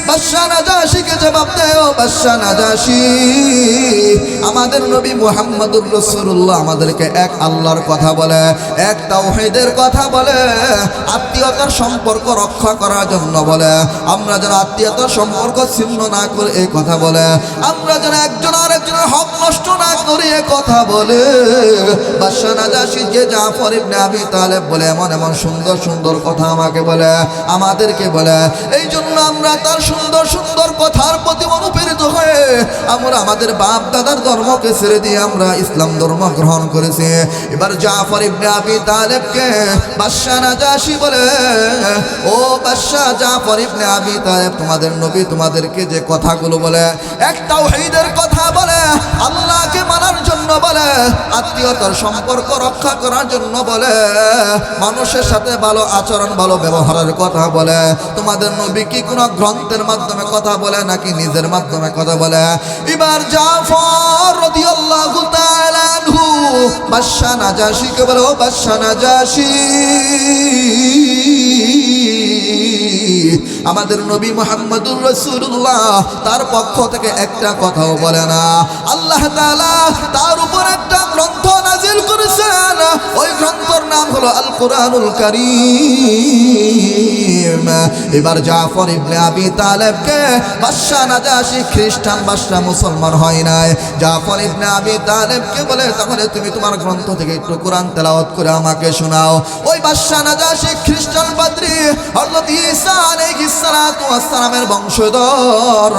বাদশা নাজাশিকে জবাব দেয়, ও বাদশা নাজাশি, আমাদের নবী মুহাম্মদুর রাসূলুল্লাহ আমাদেরকে এক আল্লাহর কথা বলে, এক তাওহীদের কথা বলে, আত্মীয়তার সম্পর্ক রক্ষা করার জন্য বলে, আমরা যেন আত্মীয়তার সম্পর্ক ছিন্ন না করে এই কথা বলে, আমরা যেন একজন আরেকজনের হক নষ্ট না করি এই কথা বলে। বাদশা নাজাশি যে জাফর ইবনে আবি তালেব বলে এমন এমন সুন্দর সুন্দর কথা আমাকে বলে, আমাদেরকে বলে, এই জন্য আমরা তার সুন্দর সুন্দর কথার প্রতি অনুপ্রেরিত হয়ে আমরা আমাদের বাপ দাদার ধর্মকে ছেড়ে দিয়ে আমরা ইসলাম ধর্ম গ্রহণ করেছি। এবার জাফর ইবনে আবি তালেবকে বাদশা নাজাশি বলে, ও বাদশা জাফর ইবনে আবি তালেব, তোমাদের নবী তোমাদেরকে যে কথাগুলো বলে, এক তাওহীদের কথা বলে, আল্লাহকে মানার জন্য বলে, আত্মীয়তার সম্পর্ক রক্ষা করার জন্য বলে, মানুষের সাথে ভালো আচরণ ভালো ব্যবহারের কথা বলে, তোমাদের নবী কি কোনো গ্রন্থের মাধ্যমে কথা বলে নাকি নিজের মাধ্যমে কথা বলে? এবার জাফর রাদিয়াল্লাহু তাআলা আনহু বাদশা নাজাশিকে বলে, ও বাদশা নাজাশি, আমাদের নবী মুহাম্মদুর রাসূলুল্লাহ তার পক্ষ থেকে একটা কথাও বলে না, আল্লাহ তাআলা তার উপর একটা গ্রন্থ নাজিল করেছেন, ওই গ্রন্থের নাম হলো আল কোরআনুল কারীম। এবার জাফর ইবনে আবি তালেবকে বাদশা নাজাশি খ্রিস্টান বাদশা মুসলমান হয় নাই, জাফর ইবনে আবি তালেবকে বলে, তাহলে তুমি তোমার গ্রন্থ থেকে একটু কোরআন তেলাওয়াত করে আমাকে শোনাও। ওই বাদশা নাজাশি খ্রিস্টান পাদ্রী হযরত ঈসা আলাইহিস সালাতু ওয়াস সালামের বংশধর,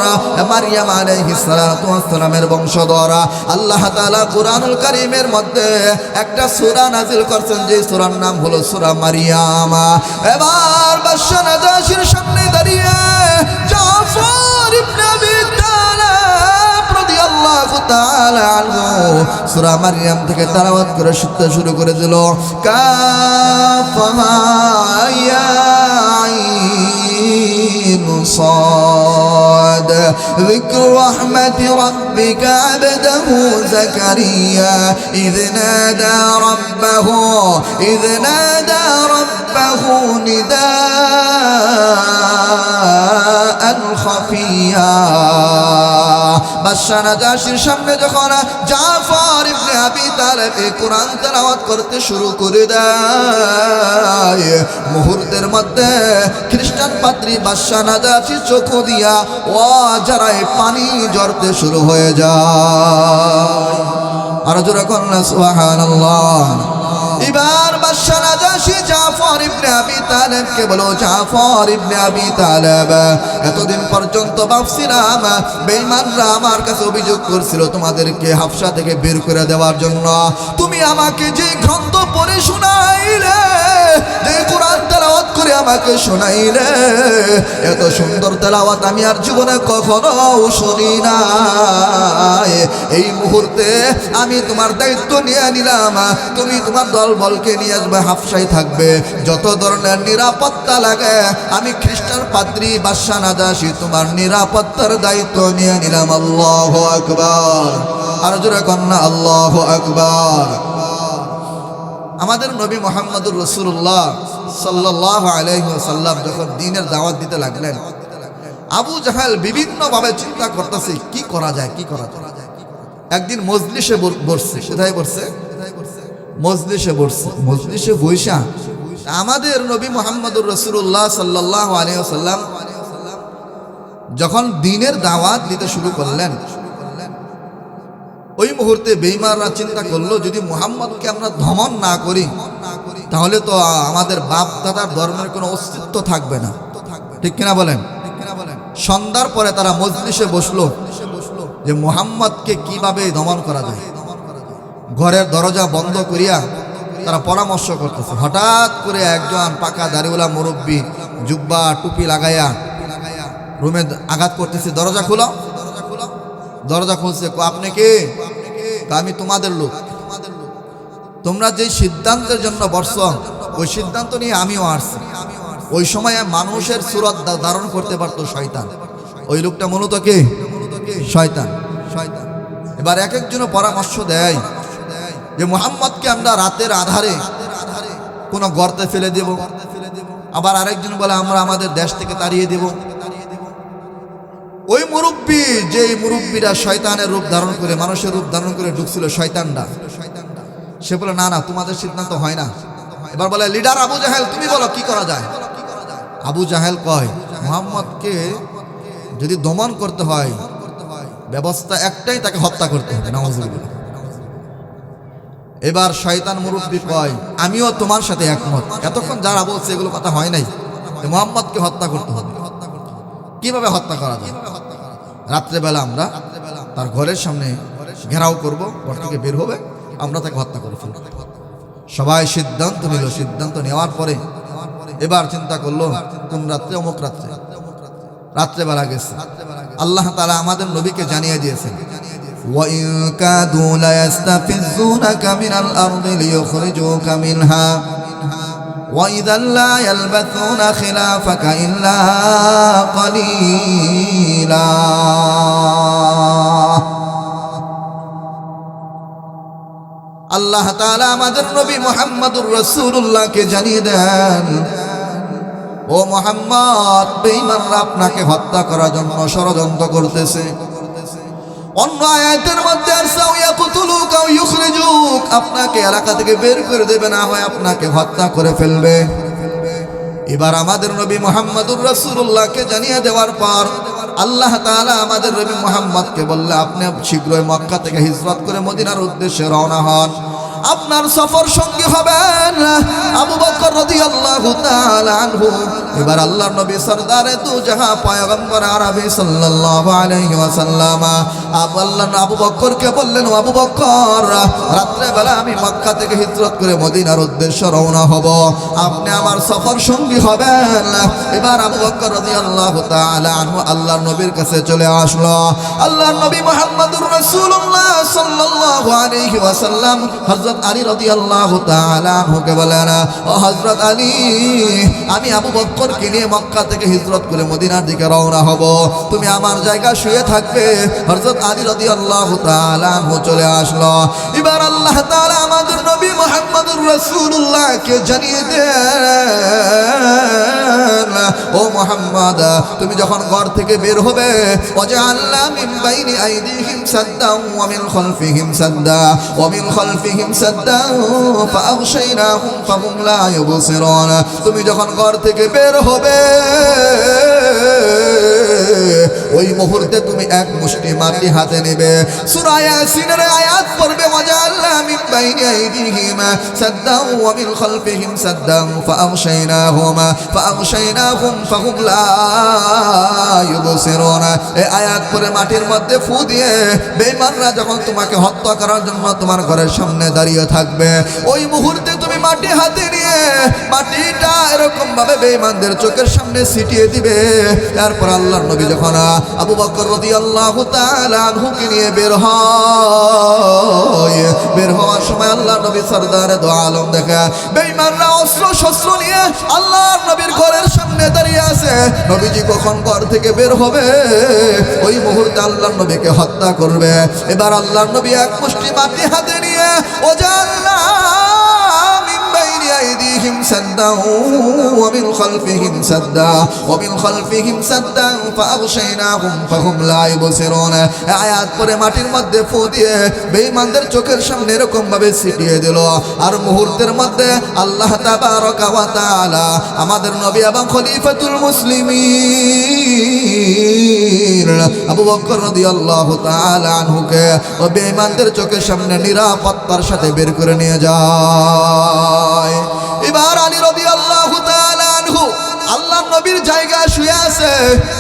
মারইয়াম আলাইহিস সালাতু ওয়াস সালামের বংশধর। আল্লাহ তাআলা কোরআনুল কারীমের মধ্যে একটা সূরা নাযিল করেছেন, যে সূরার নাম হলো সূরা মারইয়াম। এবার বাদশা নাজাশির সামনে দাঁড়িয়ে জাফর ইবনে আবি তালেব রাদিয়াল্লাহু তাআলা আনহু সূরা মারইয়াম থেকে তেলাওয়াত করে শিখতে শুরু করে দিল। কাফ হা ইয়া আইন صاد ذكر رحمة ربك عبده زكريا إذ نادى ربه نداء خفيا। বাদশা নাজাশির সামনে যখন জাফর ইবনে আবি তালেব এই কোরআন তেলাওয়াত করতে শুরু করে দেয়, মুহূর্তের মধ্যে খ্রিস্টান পাদ্রী বাদশা নাজাশির চোখ দিয়া ওয়াজারায় পানি ঝরতে শুরু হয়ে যায়। আর জোরে কন্যা সুবহানাল্লাহ। এবার বাদশা নাজাশি জাফর ইবনে আবি তালেবকে বলো, জাফর ইবনে আবি তালেব, এতদিন পর্যন্ত ভাবছিলাম বেঈমানরা আমার কাছে অভিযোগ করছিল তোমাদেরকে হাফসা থেকে বের করে দেওয়ার জন্য, তুমি আমাকে যে গ্রন্থ পড়ে শোনাইলে, যে কোরআন তেলাওয়াত করে আমাকে শোনাইলে, এত সুন্দর তেলাওয়াত আমি আর জীবনে কখনো শুনি নাই। এই মুহূর্তে আমি তোমার দায়িত্ব নিয়ে নিলাম, তুমি তোমার দলবলকে নিয়ে আসবে, হাফসায় থাকবে, যত ধরনের নিরাপত্তা লাগে আমি খ্রিস্টান পাদ্রী বাদশা নাজাশি তোমার নিরাপত্তার দায়িত্ব নিয়ে নিলাম। আল্লাহু আকবার। আর জোরে কন্যা আল্লাহু আকবার। আমাদের নবী মুহাম্মদুর রাসূলুল্লাহ সাল্লাল্লাহু আলাইহি ওয়াসাল্লাম যখন দ্বীনের দাওয়াত দিতে লাগলেন, আবু জাহেল বিভিন্নভাবে চিন্তা করতেছে কি করা যায়। একদিন মজলিসে বসছে, কোথায় বসছে? মজলিসে বৈশা আমাদের নবী মুহাম্মদুর রাসূলুল্লাহ সাল্লাল্লাহু আলাইহি ওয়াসাল্লাম যখন দ্বীনের দাওয়াত দিতে শুরু করলেন, ওই মুহূর্তে বেঈমানরা চিন্তা করলো, যদি মুহাম্মদকে আমরা দমন না করি তাহলে তো আমাদের বাপ দাদার ধর্মের কোনো অস্তিত্ব থাকবে না, ঠিক কিনা বলেন? সন্ধ্যার পরে তারা মজলিসে বসলো যে মুহাম্মদকে কিভাবে দমন করা যায়। ঘরের দরজা বন্ধ করিয়া তারা পরামর্শ করতেছে। হঠাৎ করে একজন পাকা দাড়িওয়ালা মুরব্বী জুব্বা টুপি লাগাইয়া রুমে আঘাত করতেছে, দরজা খোলো। দরজা খুলছে, আপনি কে? আমি তোমাদের লোক। তোমরা যে সিদ্ধান্তের জন্য বর্ষ, ওই সিদ্ধান্ত নিয়ে আমিও আসছি। ওই সময় মানুষের সুরত ধারণ করতে পারতো শয়তান। ওই লোকটা মূলত কে? শয়তান। শয়তান। এবার এক একজনও পরামর্শ দেয় যে মুহাম্মদকে আমরা রাতের আধারে কোনো গর্তে ফেলে দেব। আবার আরেকজন বলে আমরা আমাদের দেশ থেকে তাড়িয়ে দেব। ওই মুরব্বী, যে মুরব্বীরা শয়তানের রূপ ধারণ করে, মানুষের রূপ ধারণ করে ঢুকছিল শয়তানরা, সে বলে না না, তোমাদের সিদ্ধান্ত হয় না। এবার বলে লিডার আবু জাহেল, তুমি বলো কি করা যায়। আবু জাহেল কয় মুহাম্মদকে যদি দমন করতে হয় ব্যবস্থা একটাই, তাকে হত্যা করতে হবে। নাউজুবিল্লাহ। এবার শয়তান মুরব্বী কয় আমিও তোমার সাথে একমত। এতক্ষণ যারা বলছে এগুলো কথা হয় নাই, মুহাম্মদকে হত্যা করতে হবে। কিভাবে হত্যা করা যায়? রাত্রেবেলা আমরা তার ঘরের সামনে ঘেরাও করব, ঘর থেকে বের হবে, আমরা তাকে হত্যা করে ফেলব। সবাই সিদ্ধান্ত নিল। সিদ্ধান্ত নেওয়ার পরে এবার চিন্তা করলো কোন রাত্রে? অমুক রাত্রে। রাত্রেবেলা গেছে। আল্লাহ তাআলা আমাদের নবীকে জানিয়ে দিয়েছেন وَإِن كَادُوا لَيَسْتَفِزُّونَكَ مِنَ الْأَرْضِ لِيُخْرِجُوكَ مِنْهَا وَإِذًا لَّا يَلْبَثُونَ خِلَافَكَ إِلَّا قَلِيلًا। আল্লাহ তাআলা আমাদের নবী মুহাম্মদুর রাসূলুল্লাহকে জানিয়ে দেন, ও মুহাম্মদ, বেঈমানরা আপনাকে হত্যা করার জন্য ষড়যন্ত্র করতেছে। অন্য আয়াতের মধ্যে আপনাকে এলাকা থেকে বের করে দেবে, না হয় আপনাকে হত্যা করে ফেলবে। এবার আমাদের নবী মুহাম্মদুর রাসূলুল্লাহকে জানিয়ে দেওয়ার পর আল্লাহ তাআলা আমাদের নবী মুহাম্মদকে বললে আপনি শীঘ্রই মক্কা থেকে হিজরত করে মদিনার উদ্দেশ্যে রওনা হন। আপনার সফর সঙ্গী হবেন আবু বকর রাদিয়াল্লাহু তাআলা আনহু। এবার আল্লাহর নবী সরদারে দু জাহান পয়গম্বর আরবি সাল্লাল্লাহু আলাইহি ওয়াসাল্লাম আবু বকরকে বললেন, আবু বকর, রাত্রে বেলা আমি মক্কা থেকে হিজরত করে মদিনার উদ্দেশ্যে রওনা হব, আপনি আমার সফর সঙ্গী হবেন। এবার আবু বকর রাদিয়াল্লাহু তাআলা আনহু আল্লাহর নবীর কাছে চলে আসলো। আল্লাহর নবী মুহাম্মদুর রাসূলুল্লাহ সাল্লাল্লাহু আলাইহি ওয়াসাল্লাম হযরত আলী রাদিয়াল্লাহু তাআলা আনহুকে বলেন, ও হযরত আলী, আমি আবু বকরকে নিয়ে মক্কা থেকে হিজরত করে মদিনার দিকে রওনা হব, তুমি আমার জায়গা শুয়ে থাকবে। হযরত আলী রাদিয়াল্লাহু তাআলা আনহু চলে আসলো। এবার আল্লাহ তাআলা আমাদের নবী মুহাম্মদুর রাসূলুল্লাহকে জানিয়ে দেন, ও মুহাম্মদ, তুমি যখন ঘর থেকে বের হবে, ওয়াজআলনা মিন বাইনি আইদিহিম সাদ্দাও ওয়া মিন খালফিহিম সাদ্দা ওয়া মিন খালফিহিম সাদ্দাও ফাআগশাইনাহুম ফাহুম লা ইউবসিরুন। তুমি যখন ঘর থেকে বের হবে ওই মুহূর্তে তুমি এক মুষ্টি মাটি হাতে নেবে, সূরা ইয়াসিনের আয়াত পড়বে, ওয়াজআলনা মিন বাইনি আইদিহিম সাদ্দাও ওয়া মিন খালফিহিম সাদ্দাও ফাআগশাইনাহুম ফাহুম লা ইউবসিরুন। এই আয়াত পড়ে মাটির মধ্যে ফু দিয়ে বেঈমানরা যখন তোমাকে হত্যা করার জন্য তোমার ঘরের সামনে দাঁড়িয়ে থাকবে, ওই মুহূর্তে তুমি মাটি হাতে নিয়ে মাটিটা এরকম ভাবে বেঈমানদের চোখের সামনে ছিটিয়ে দিবে। তারপর আল্লাহর নবী যখন আবু বকর রাদিয়াল্লাহু তাআলা আনহুকে নিয়ে বের হওয়ার সময় আল্লাহর নবী সরদারে দো আলম দেখা বেঈমানরা অস্ত্র শস্ত্র নিয়ে আল্লাহর নবীর ঘরের সামনে দাঁড়িয়ে আছে। নবীজি কখন ঘর থেকে বের হবে ওই মুহূর্তে আল্লাহর নবীকে হত্যা করবে। এবার আল্লাহর নবী এক মুষ্টি মাটি হাতে নিয়ে ওয়াজআলনা মিন বাইনি আইদিহিম সাদ্দাও ওয়া মিন খালফিহিম সাদ্দা ফাআগশাইনাহুম ফাহুম লা ইউবসিরুন। আয়াত পরে মাটির মধ্যে ফু দিয়ে বেঈমানদের চোখের সামনে এরকম ভাবে ছিটিয়ে দিল। আর মুহূর্তের মধ্যে আল্লাহ তাবারক ওয়া তাআলা আমাদের নবী এবং খলিফাতুল মুসলিমিন আবু বকর রাদিয়াল্লাহু তাআলা আনহুকে ও বেঈমানদের চোখের সামনে নিরাপত্তার সাথে বের করে নিয়ে যায়। এবার আলী রাদিয়াল্লাহু তাআলা আনহু আল্লাহর নবীর জায়গা শুয়ে আছে।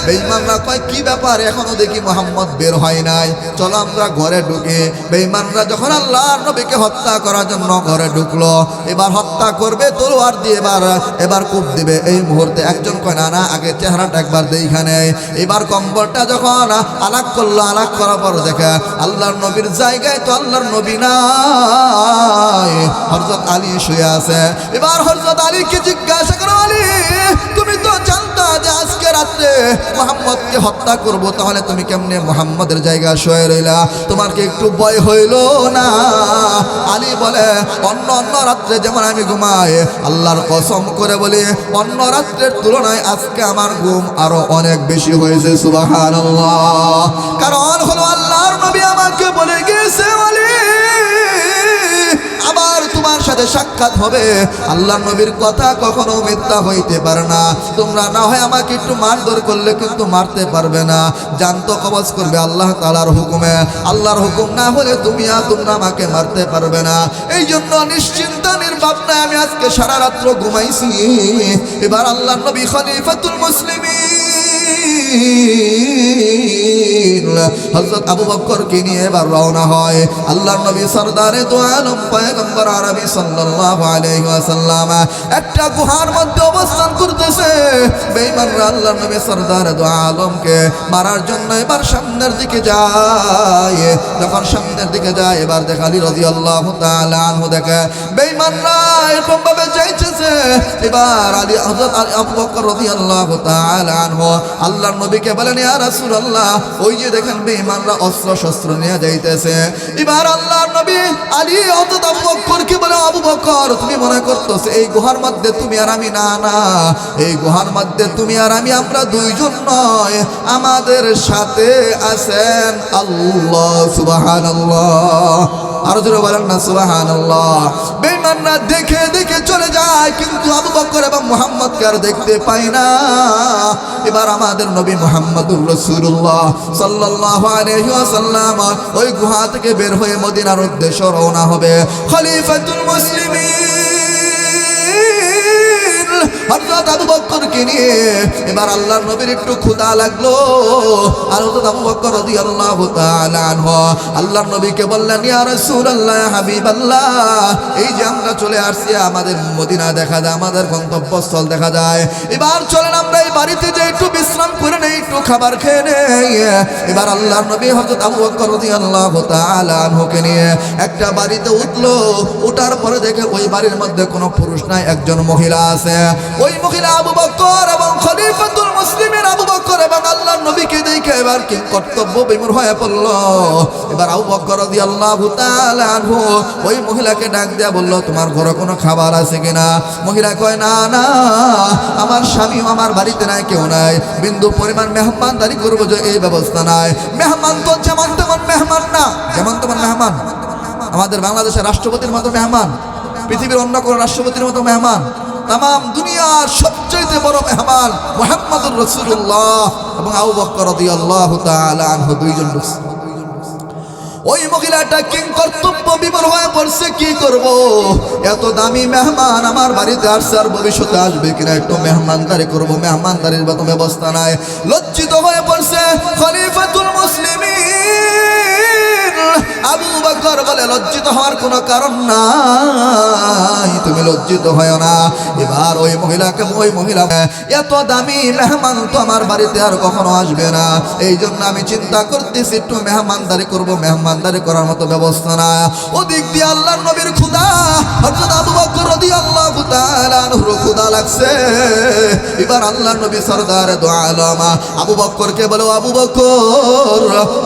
বেঈমানরা কয় কি ব্যাপার, এখনো দেখি মুহাম্মদ বের হয় নাই, চলো আমরা ঘরে ঢুকি। বেঈমানরা যখন আল্লাহর নবীকে হত্যা করার জন্য ঘরে ঢুকলো, এবার হত্যা করবে তলোয়ার দিয়ে, এবার কূপ দিবে। এই মুহূর্তে একজন কয় না না, আগে চেহারাটা একবার এইখানে। এবার কম্বলটা যখন আলাক করলো, আলাক করার পর দেখে আল্লাহর নবীর জায়গায় তো আল্লাহর নবী নাই, হযরত আলী শুয়ে আছে। এবার হযরত আলীকে জিজ্ঞাসা করো, আলী তুমি তো জানতা যে আজকে রাত্রে মুহাম্মদকে হত্যা করব, তাহলে তুমি কেমনে মুহাম্মদের জায়গা শুয়ে রইলা? তোমার কি একটু ভয় হইল না? আলী বলে, অন্য অন্য রাত্রে যেমন আমি ঘুমাই, আল্লাহর কসম করে বলি অন্য রাত্রের তুলনায় আজকে আমার ঘুম আরো অনেক বেশি হয়েছে। সুবহানাল্লাহ। কারণ হলো আল্লাহর নবী আমাকে বলে গেছে, আলী আবার তোমার সাথে সাক্ষাৎ হবে। আল্লাহর নবীর কথা কখনো মিথ্যা হইতে পারে না। তোমরা না হয় আমাকে একটু মারধর করলে কিন্তু মারতে পারবে না, জানতো কবজ করবে আল্লাহ তাআলার হুকুমে। আল্লাহর হুকুম না হলে তোমরা আমাকে মারতে পারবে না। এই জন্য নিশ্চিন্তা নির্ভাবনায় আমি আজকে সারা রাত্র ঘুমাইছি। এবার আল্লাহর নবী খলিফাতুল মুসলিমিন হযরত আবু বকরকে নিয়ে এবার রওনা হয়। আল্লাহর নবী সরদারে দু আলম পয়গম্বর আরবি সাল্লাল্লাহু আলাইহি ওয়াসাল্লাম একটা গুহার মধ্যে অবস্থান করতেছে। বেঈমানরা আল্লাহর নবী সরদারে দু আলমকে মারার জন্য এবার সামনের দিকে যায়। যখন সামনের দিকে যায়, এবার দেখে আলী রাদিয়াল্লাহু তাআলা আনহু দেখে বেঈমানরা এরকম ভাবে যাইতেছে। এবার আলী হযরত আবু বকর রাদিয়াল্লাহু তাআলা আনহু আল্লাহর নবীকে বলেন, ইয়া রাসূলুল্লাহ, ওই যে দেখেন বেঈমানরা অস্ত্র শস্ত্র নিয়ে যাইতেছে। এবার আল্লাহর নবী আলী হযরত আবু বকরকে বলে, আবু বকর তুমি মনে করতেছ এই গুহার মধ্যে তুমি আর আমি? না না, এই গুহার মধ্যে তুমি আর আমি, আমরা দুইজন নয়, আমাদের সাথে আছেন আল্লাহ। সুবহানাল্লাহ। আরো জোরে বলেন না সুবহানাল্লাহ। বেঈমানরা দেখে দেখে চলে যায়, কিন্তু আবু বকর এবং মুহাম্মদকে আর দেখতে পায় না। এবার আমাদের নবী মুহাম্মদুর রাসূলুল্লাহ সাল্লাল্লাহু আলাইহি ওয়াসাল্লাম ওই গুহা থেকে বের হয়ে মদিনার উদ্দেশ্যে রওনা হবে। খলিফাতুল মুসলিমিন হযরত আবু বকরকে নিয়ে এবার আল্লাহর নবীর একটু ক্ষুধা লাগলো। আর হযরত আবু বকর রাদিয়াল্লাহু তাআলা আনহু আল্লাহর নবীকে বললেন, ইয়া রাসূলুল্লাহ, ইয়া হাবিবাল্লাহ, এই যে আমরা চলে আসছি, আমাদের মদিনা দেখা যায়, আমাদের গন্তব্যস্থল দেখা যায়। এবার চলেন আমরা এই বাড়িতে যে একটু বিশ্রাম করে নেই, একটু খাবার খেয়ে নেই। এবার আল্লাহর নবী হযরত আবু বকর রাদিয়াল্লাহু তাআলা আনহুকে নিয়ে একটা বাড়িতে উঠলো। উঠার পরে দেখে ওই বাড়ির মধ্যে কোনো পুরুষ নাই, একজন মহিলা আছে। ওই মহিলা আবু বকর এবং খলিফাতুল মুসলিমিন আবু বকর এবং আল্লাহর নবীকে দেখে এবার কি কর্তব্য বিমূঢ় হয়ে পড়ল। এবার আবু বকর রাদিয়াল্লাহু তাআলা আনহু ওই মহিলাকে ডাক দেয়া বলল, তোমার ঘরে কোনো খাবার আছে কিনা? মহিলা কয়, না না, আমার স্বামীও আমার বাড়িতে নাই, কেউ নাই, বিন্দু পরিমাণ মেহমানদারি করবো যে এই ব্যবস্থা নাই। মেহমান তো যেমন তেমন মেহমান না, যেমন তেমন মেহমান, আমাদের বাংলাদেশের রাষ্ট্রপতির মতো মেহমান, পৃথিবীর অন্য কোনো রাষ্ট্রপতির মতো মেহমান, তাম দুনিয়ার সবচেয়ে বড় মেহমান মুহাম্মদুর রাসূলুল্লাহ এবং আবু বকর রাদিয়াল্লাহু তাআলা আনহু দুইজন লোক। ওই মহিলাটা কিং কর্তব্য বিমূঢ় হয়ে পড়ছে, কি করব, এত দামি মেহমান আমার বাড়িতে আসছে, আর ভবিষ্যতে আসবে কিনা, একটু মেহমানদারি করবো, মেহমানদারির মতো ব্যবস্থা নাই। লজ্জিত হয়ে পড়ছে খলিফাতুল মুসলিমিন আবু বকর বলে, লজ্জিত হওয়ার কোনো কারণ নাই, তুমি লজ্জিত হয় না। এবার ওই মহিলা এত দামি মেহমান তো আমার বাড়িতে আর কখনো আসবে না, এই জন্য আমি চিন্তা করতেছি একটু মেহমানদারি করবো, মেহমানদারি করার মতো ব্যবস্থা না। ওদিক দিয়ে আল্লাহর নবীর ক্ষুধা, হযরত আবু বকর রাদিয়াল্লাহু তাআলা আনহুর ক্ষুধা লাগছে। এবার আল্লাহর নবী সরদারে দু আলম আবু বকরকে বলো, আবু বকর,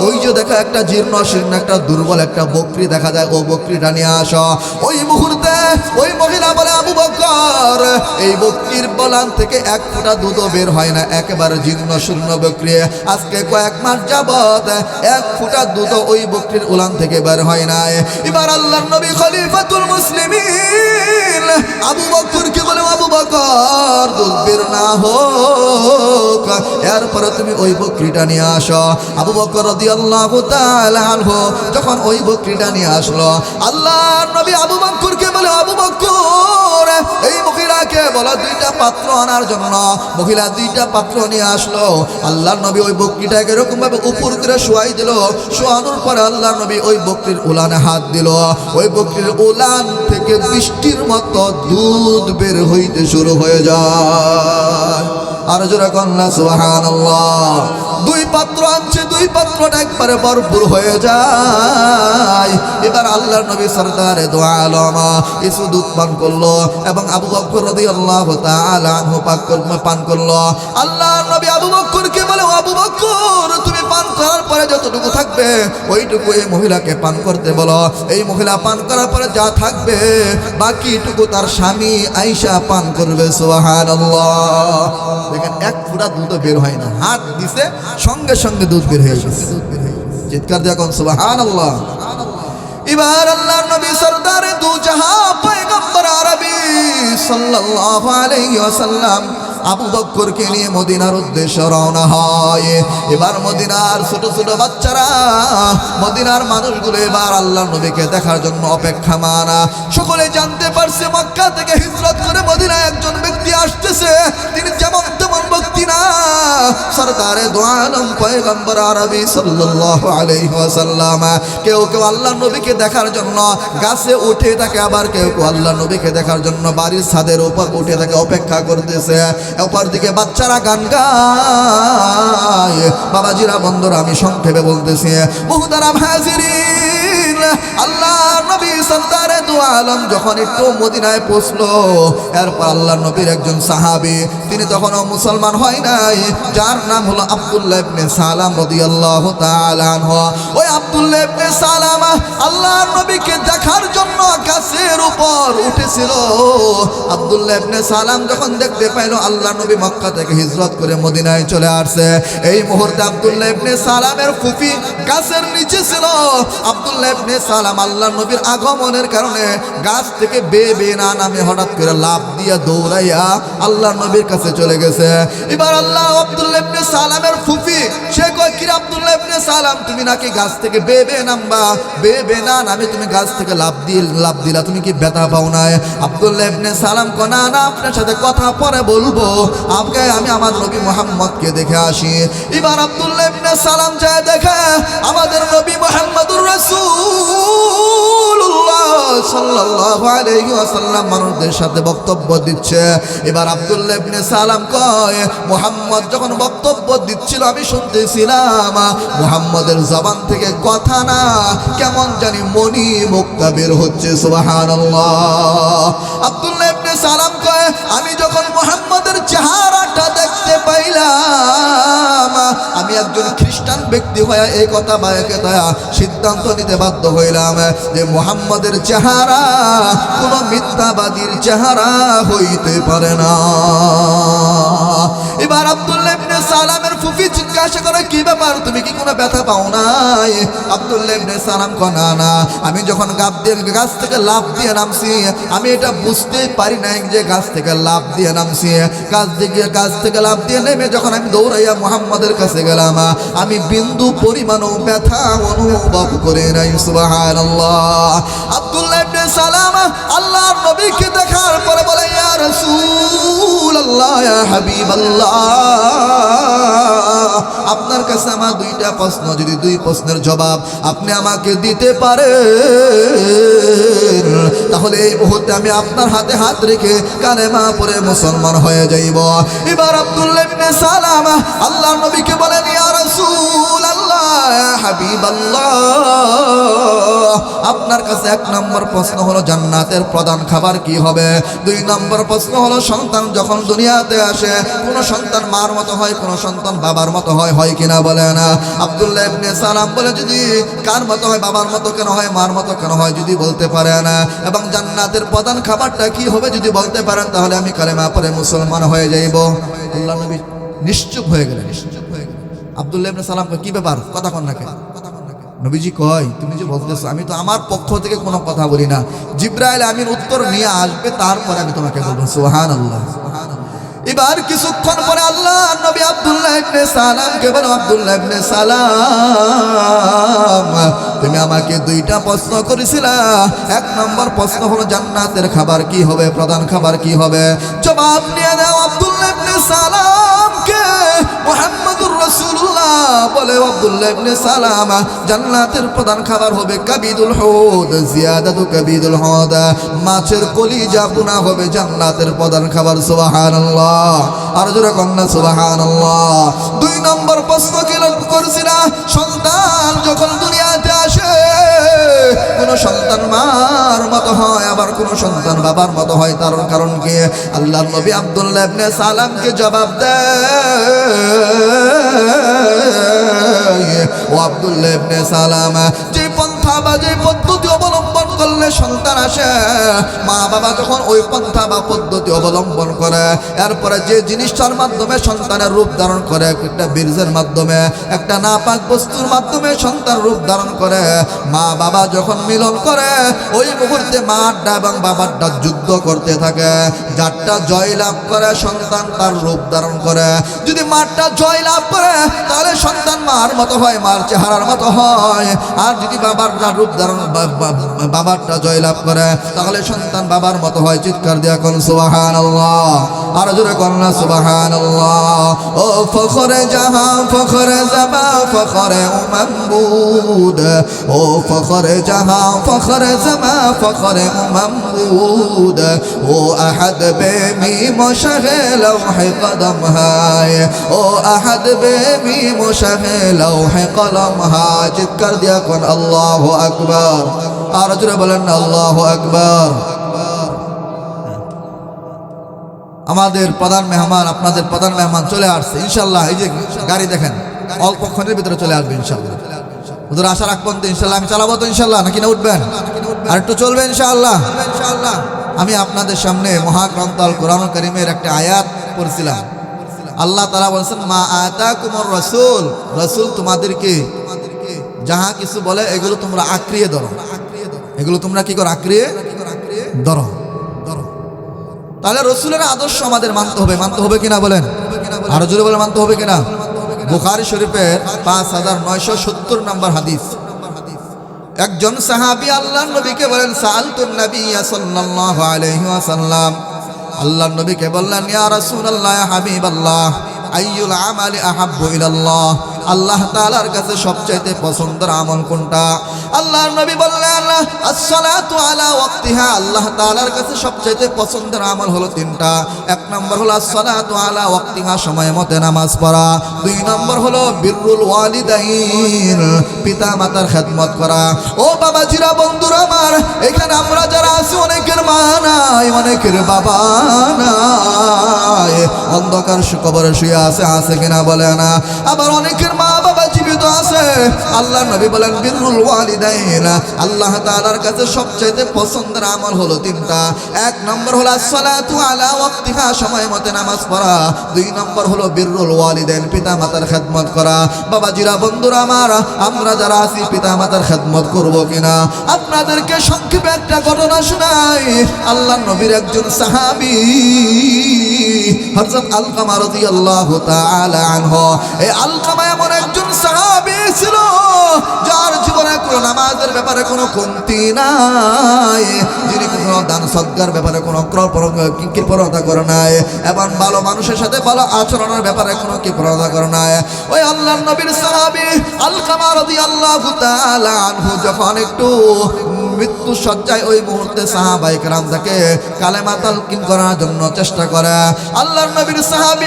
ওই যে দেখা একটা জীর্ণ শীর্ণ একটা দুর্বল একটা বকরি দেখা যায়, ও বকরিটা নিয়ে আসো। ওই মুহূর্তে ওই মহিলা বলে, আবু বকর, এই বকরির বলান থেকে এক ফোঁটা দুধও বের হয় না, একেবারে জীর্ণ শীর্ণ বকরি, আজকে কয়েক মাস যাবত এক ফোঁটা দুধও ওই বকরির উলান থেকে বের হয় না। এবার আল্লাহর নবী খলিফাতুল মুসলিমিন আবু বকরকে বলে, আবু বকর, দুধ বের না হোক, এরপরে তুমি ওই বকরিটা নিয়ে আসো। আবু বকর রাদিয়াল্লাহু তাআলা আনহু যখন ওই বকরিটা নিয়ে আসলো, আল্লাহর নবী আবু বকরকে বলে, আবু বকর এই মহিলাকে বলো দুইটা পাত্র আনার জন্য। মহিলা দুইটা পাত্র নিয়ে আসলো। আল্লাহর নবী ওই বকরিটাকে এরকম ভাবে উপর করে শোয়াই দিল। শোয়ানোর পরে আল্লাহর নবী ওই বকরির উলানে হাত দিল। ওই বকরির উলান থেকে বৃষ্টির মতো দুধ বের হইতে শুরু হয়ে যায়। আর জোরে কন্যা সুবহানাল্লাহ। দুই পাত্র আনছে, দুই পাত্রটা একবারে ভরপুর হয়ে যায়। এবার আল্লাহর নবী সরদারে দো আলম কিছু দুধ পান করলো এবং আবু বকর রাদিয়াল্লাহু তাআলা আনহু পান করলো। আল্লাহর নবী আবু বকরকে বলে, আবু বকর তুমি পান করার পরে যতটুকু থাকবে ওইটুকু এই মহিলাকে পান করতে বলো। এই মহিলা পান করার পরে যা থাকবে বাকিটুকু তার স্বামী আয়েশা পান করবে। সুবহানাল্লাহ। দেখেন এক ফোঁটা দুধ বের হয় না, হাত দিছে সঙ্গে সঙ্গে দুধ বের হয়ে গেছে। চিৎকার দিয়ে কোন সুবহানাল্লাহ। এবার আল্লাহর নবী সরদারে দু জাহান পয়গম্বর আরবি সাল্লাল্লাহু আলাইহি ওয়াসাল্লাম আবু বকরকে নিয়ে মদিনার উদ্দেশ্যে রওনা হয়। এবার মদিনার ছোট ছোট বাচ্চারা, মদিনার মানুষগুলো এবার আল্লাহর নবীকে দেখার জন্য অপেক্ষামান। সকলে জানতে পারছে মক্কা থেকে হিজরত করে মদিনায় একজন ব্যক্তি আসতেছে। তিনি যেমন তেমন ব্যক্তি না, সরদারে দো আলম পয়গম্বর আরবি সাল্লাল্লাহু আলাইহি ওয়াসাল্লাম। কেউ কেউ আল্লাহর নবীকে দেখার জন্য গাছে উঠে থাকে, আবার কেউ কেউ আল্লাহর নবীকে দেখার জন্য বাড়ির ছাদের উপর উঠে থাকে, অপেক্ষা করতেছে। অপর দিকে বাচ্চারা গান গায়। বাবাজিরা বন্ধুরা, আমি সংক্ষেপে বলতেছি। মুহতারাম হাজিরিন, আল্লাহর নবী সরদারে দো আলম যখন একটু মদিনায় পৌঁছলো, এরপর আল্লাহর নবীর একজন সাহাবী, তিনি তখনও মুসলমান হয় নাই, যার নাম হলো আব্দুল্লাহ ইবনে সালাম রাদিয়াল্লাহু তাআলা আনহু। ওই আব্দুল্লাহ ইবনে সালাম আল্লাহর নবীকে দেখার জন্য গাছের উপর উঠেছিল। আব্দুল্লাহ ইবনে সালাম যখন দেখতে পাইলো আল্লাহর নবী মক্কা থেকে হিজরত করে মদিনায় চলে আসছে, এই মুহূর্তে আব্দুল্লাহ ইবনে সালামের ফুফি গাছের নিচে ছিল। আব্দুল্লাহ ইবনে সালাম আল্লাহর নবীর আগমনের কারণে গাছ থেকে বেয়ে না নামে হঠাৎ করে লাফ দিয়ে দৌড়াইয়া আল্লাহর নবীর কাছে চলে গেছে। এবার আল্লাহ আব্দুল্লাহ ইবনে সালামের ফুফি সে কয়, কি আব্দুল্লাহ ইবনে সালাম তুমি নাকি গাছ থেকে বেয়ে নামবা, বেয়ে না নামে তুমি গাছ থেকে লাফ দিলা, তুমি কি ব্যথা পাও না? আব্দুল্লাহ ইবনে সালাম কয়, না না, আপনার সাথে কথা পরে বলবো, আমি আমার নবী মুহাম্মদকে দেখে আসি। এবার আব্দুল্লাহ ইবনে সালাম যায়, দেখে আমাদের নবী মুহাম্মদুর রাসূলুল্লাহ সাল্লাল্লাহু আলাইহি ওয়াসাল্লাম মানুষদের সাথে বক্তব্য দিচ্ছে। এবার আব্দুল্লাহ ইবনে সালাম কয়, মুহাম্মদ যখন বক্তব্য দিচ্ছিল আমি শুনতেছিলাম, মুহাম্মদের জবান থেকে কথা না কেমন জানি মনি মুক্তা বের হচ্ছে। সুবহানাল্লাহ। আব্দুল্লাহ ইবনে সালাম কয়, আমি যখন মুহাম্মদের চেহারাটা দেখতে পাইলাম, আমি একজন খ্রিস্টান ব্যক্তি হয়ে এই কথা বায়াকে দয়া সিদ্ধান্ত নিতে বাধ্য হইলাম যে মুহাম্মদের চেহারা কোনো মিথ্যাবাদীর চেহারা হইতে পারে না। এবার আব্দুল্লাহ ইবনে সালামের ফুফি জিজ্ঞাসা করে, কি ব্যাপার, তুমি কি কোনো ব্যথা পাও নাই? আব্দুল্লাহ ইবনে সালাম কয়, না না, আমি যখন গাছ থেকে লাফ দিয়ে নামছি আমি এটা বুঝতেই পারি নাই যে গাছ থেকে লাফ দিয়ে নামছি। গাছ থেকে লাফ দিয়ে নেমে যখন আমি দৌড়াইয়া মুহাম্মদের কাছে গেলাম, আমি বিন্দু পরিমাণও ব্যথা অনুভব করে নাই। সুবহানাল্লাহ। আব্দুল্লাহ ইবনে সালাম আল্লাহর নবীকে দেখার পরে বলে, ইয়া রাসূলুল্লাহ, ইয়া হাবিবাল্লাহ, আপনার কাছে আমার দুইটা প্রশ্ন, যদি দুই প্রশ্নের জবাব আপনি আমাকে দিতে পারেন তাহলে এই মুহূর্তে আমি আপনার হাতে হাত রেখে কালেমা পড়ে মুসলমান হয়ে যাইব। এবার আব্দুল্লাহ ইবনে সালাম আল্লাহর নবীকে বলেন, ইয়া রাসূলুল্লাহ, ইয়া হাবিবাল্লাহ, আপনার কাছে এক নম্বর প্রশ্ন হলো জান্নাতের প্রধান খাবার কি হবে? দুই নম্বর প্রশ্ন হলো সন্তান যখন দুনিয়াতে আসে, কোন সন্তান মার মতো হয়, কোন সন্তান বাবার মতো হয়, হয় কিনা বলেন? আব্দুল্লাহ ইবনে সালাম বলে, যদি কার মতো হয়, বাবার মতো কেন হয়, মার মতো কেন হয় যদি বলতে পারেন, এবং জান্নাতের প্রধান খাবারটা কি হবে যদি বলতে পারেন, তাহলে আমি কালেমা পড়ে মুসলমান হয়ে যাইব। আল্লাহ নবী নিশ্চুপ হয়ে গেলেন। আব্দুল্লাহ ইবনে সালাম কয়, কি ব্যাপার, কথা কন না কেন? নবীজি কয়, তুমি যে বলতেছো, আমি তো আমার পক্ষ থেকে কোনো কথা বলি না, জিবরাইল আমিন উত্তর নিয়ে আসবে, তারপরে আমি তোমাকে বলবো। সুবহানাল্লাহ। এবার কিছুক্ষণ পরে আল্লাহ নবী আব্দুল্লাহ ইবনে সালামকে বলেন, আব্দুল্লাহ ইবনে সালাম, তুমি আমার আমাকে দুইটা প্রশ্ন করেছিল। এক নম্বর প্রশ্ন হলো জান্নাতের খাবার কি হবে, প্রধান খাবার কি হবে? জবাব নিয়ে দাও আব্দুল্লাহ ইবনে সালামকে। মুহাম্মদুর রাসূলুল্লাহ বলে, আব্দুল্লাহ ইবনে সালাম, জান্নাতের প্রধান খাবার হবে কাবিদুল হুদ, জিয়াদাতু কাবিদুল হুদ, মাছের কলিজা ভুনা হবে জান্নাতের প্রধান খাবার। সুবহানাল্লাহ, আর জোরে কন্যা সুবহানাল্লাহ। দুই নম্বর প্রশ্ন কি লক্ষ্য করছিল? সন্তান যখন দুনিয়াতে আসে, কোন সন্তান মার মতো হয়, আবার কোন সন্তান বাবার মতো হয়। তার কারণ কি? আল্লাহর নবী আব্দুল্লাহ ইবনে সালামকে জবাব দেয়, ও আব্দুল্লাহ ইবনে সালাম, যে পন্থা বা যে পদ্ধতি অবলম্বন করলে সন্তান আসে, মা বাবা যখন ওই পন্থা বা পদ্ধতি অবলম্বন করে, এরপরে যে জিনিসটার মাধ্যমে সন্তানের রূপ ধারণ করে, একটা বীর্যের মাধ্যমে, একটা নাপাক বস্তুর মাধ্যমে সন্তান রূপ ধারণ করে, মা বাবা যখন মিলন করে, ওই মুহূর্তে মাটা এবং বাবারটা যুদ্ধ করতে থাকে। যারটা জয় লাভ করে সন্তান তার রূপ ধারণ করে। যদি মাটা জয় লাভ করে তাহলে সন্তান মার মতো হয়, মার চেহারার মতো হয়। আর যদি বাবারটা রূপ ধারণ, বাবারটা জয় লাভ করে, তাহলে সন্তান বাবার মতো হয়। চিৎকার দিয়া কোন সুবহানাল্লাহ, আর জোরে কোন না সুবহানাল্লাহ। ও ফখরে জাহাঁ, ফখরে জামা, ফখরে মাহমুদ, ও ফখরে জাহাঁ, ফখরে জামা, ফখরে মাহমুদ, ও আহাদ বেমিম শাহে লৌহে কদম হায়, ও আহাদ বেমিম শাহে লৌহে কলম হায়। চিৎকার দিয়া কোন আল্লাহু আকবার, আর জোরে বলেন আল্লাহু আকবার। আমাদের প্রধান মেহমান, আপনাদের প্রধান মেহমান চলে আসছে ইনশাল্লাহ। এই যে গাড়ি দেখেন, অল্পক্ষণের ভিতরে চলে আসবে ইনশাল্লাহ। হুজুর আশা রাখবেন তো ইনশাল্লাহ? আমি চালাবো তো ইনশাল্লাহ, নাকি না উঠবেন? আর একটু চলবে ইনশাআল্লাহ। আমি আপনাদের সামনে মহাগ্রন্থ আল কোরআনুল কারীমের একটা আয়াত পড়ছিলাম। আল্লাহ তাআলা বলেছেন, মা আতাকুমুর রাসূল, রাসূল তোমাদেরকে যাহা কিছু বলে এগুলো তোমরা আঁকড়িয়ে ধরো, এগুলো তোমরা কি করো? আঁকড়িয়ে ধরো। তাহলে রসুলের আদর্শ আমাদের মানতে হবে, মানতে হবে কিনা বলেন? আরো জোরে বলে মানতে হবে কিনা? বুখারী শরীফের 5970 নম্বর হাদিস। একজন সাহাবী আল্লাহর নবীকে বলেন, সাআলতুন নাবিয়্যা সাল্লাল্লাহু আলাইহি ওয়াসাল্লাম, আল্লাহর নবীকে বললেন, ইয়া রাসূলুল্লাহ, ইয়া হাবিবাল্লাহ, আইয়ুল আমালি আহাব্বু ইলাল্লাহ, আল্লাহ তাআলার কাছে সবচাইতে পছন্দের আমল কোনটা? আল্লাহর নবী বললেন, আসসালাতু আলা ওয়াক্তিহা, আল্লাহ তাআলার কাছে সবচাইতে পছন্দের আমল হলো তিনটা। এক নম্বর হলো আসসালাতু আলা ওয়াক্তিহা, সময় মতে নামাজ পড়া। দুই নম্বর হলো বিররুল ওয়ালিদাইন, পিতা মাতার খেদমত করা। ও বাবাজিরা, বন্ধুরা আমার, এখানে আমরা যারা আছি অনেকের মা নাই, অনেকের বাবা নাই, অন্ধকার কবরে শুয়ে আছে কিনা বলে না? আবার অনেকের মা বাবা জীবিত আছে। আল্লাহ নবী বলেন বিররুল ওয়ালিদাইন, আল্লাহ তাআলার কাছে সবচেয়ে পছন্দের আমল হলো তিনটা। এক নম্বর হলো আসসালাতু আলা ওয়াক্তিহা, সময় মতে নামাজ পড়া। দুই নম্বর হলো বিররুল ওয়ালিদাইন, পিতা মাতার খেদমত করা। বাবাজিরা, বন্ধুরা আমার, আমরা যারা আছি পিতা মাতার খেদমত করব কিনা? আপনাদেরকে সংক্ষেপে একটা ঘটনা শোনাই। আল্লাহ নবীর একজন সাহাবী হযরত আলকামা রাদিয়াল্লাহু তাআলা আনহু, এই আলকামা এমন একজন সাহাবী ছিল যার জীবনে কোনো নামাজের ব্যাপারে কোনো কমতি নাই, যিনি কোনো দান সদকার ব্যাপারে কোনো কৃপণতা করে নাই, এবং ভালো মানুষের সাথে ভালো আচরণের ব্যাপারে কোনো কৃপণতা করে নাই। ওই আল্লাহর নবীর সাহাবী আলকামা রাদিয়াল্লাহু তাআলা আনহু যখন একটু মৃত্যু সজ্জায়, ওই মুহূর্তে সাহাবায়ে কেরাম তাকে কালেমা তালকিন করার জন্য চেষ্টা করে। আল্লাহর নবীর সাহাবী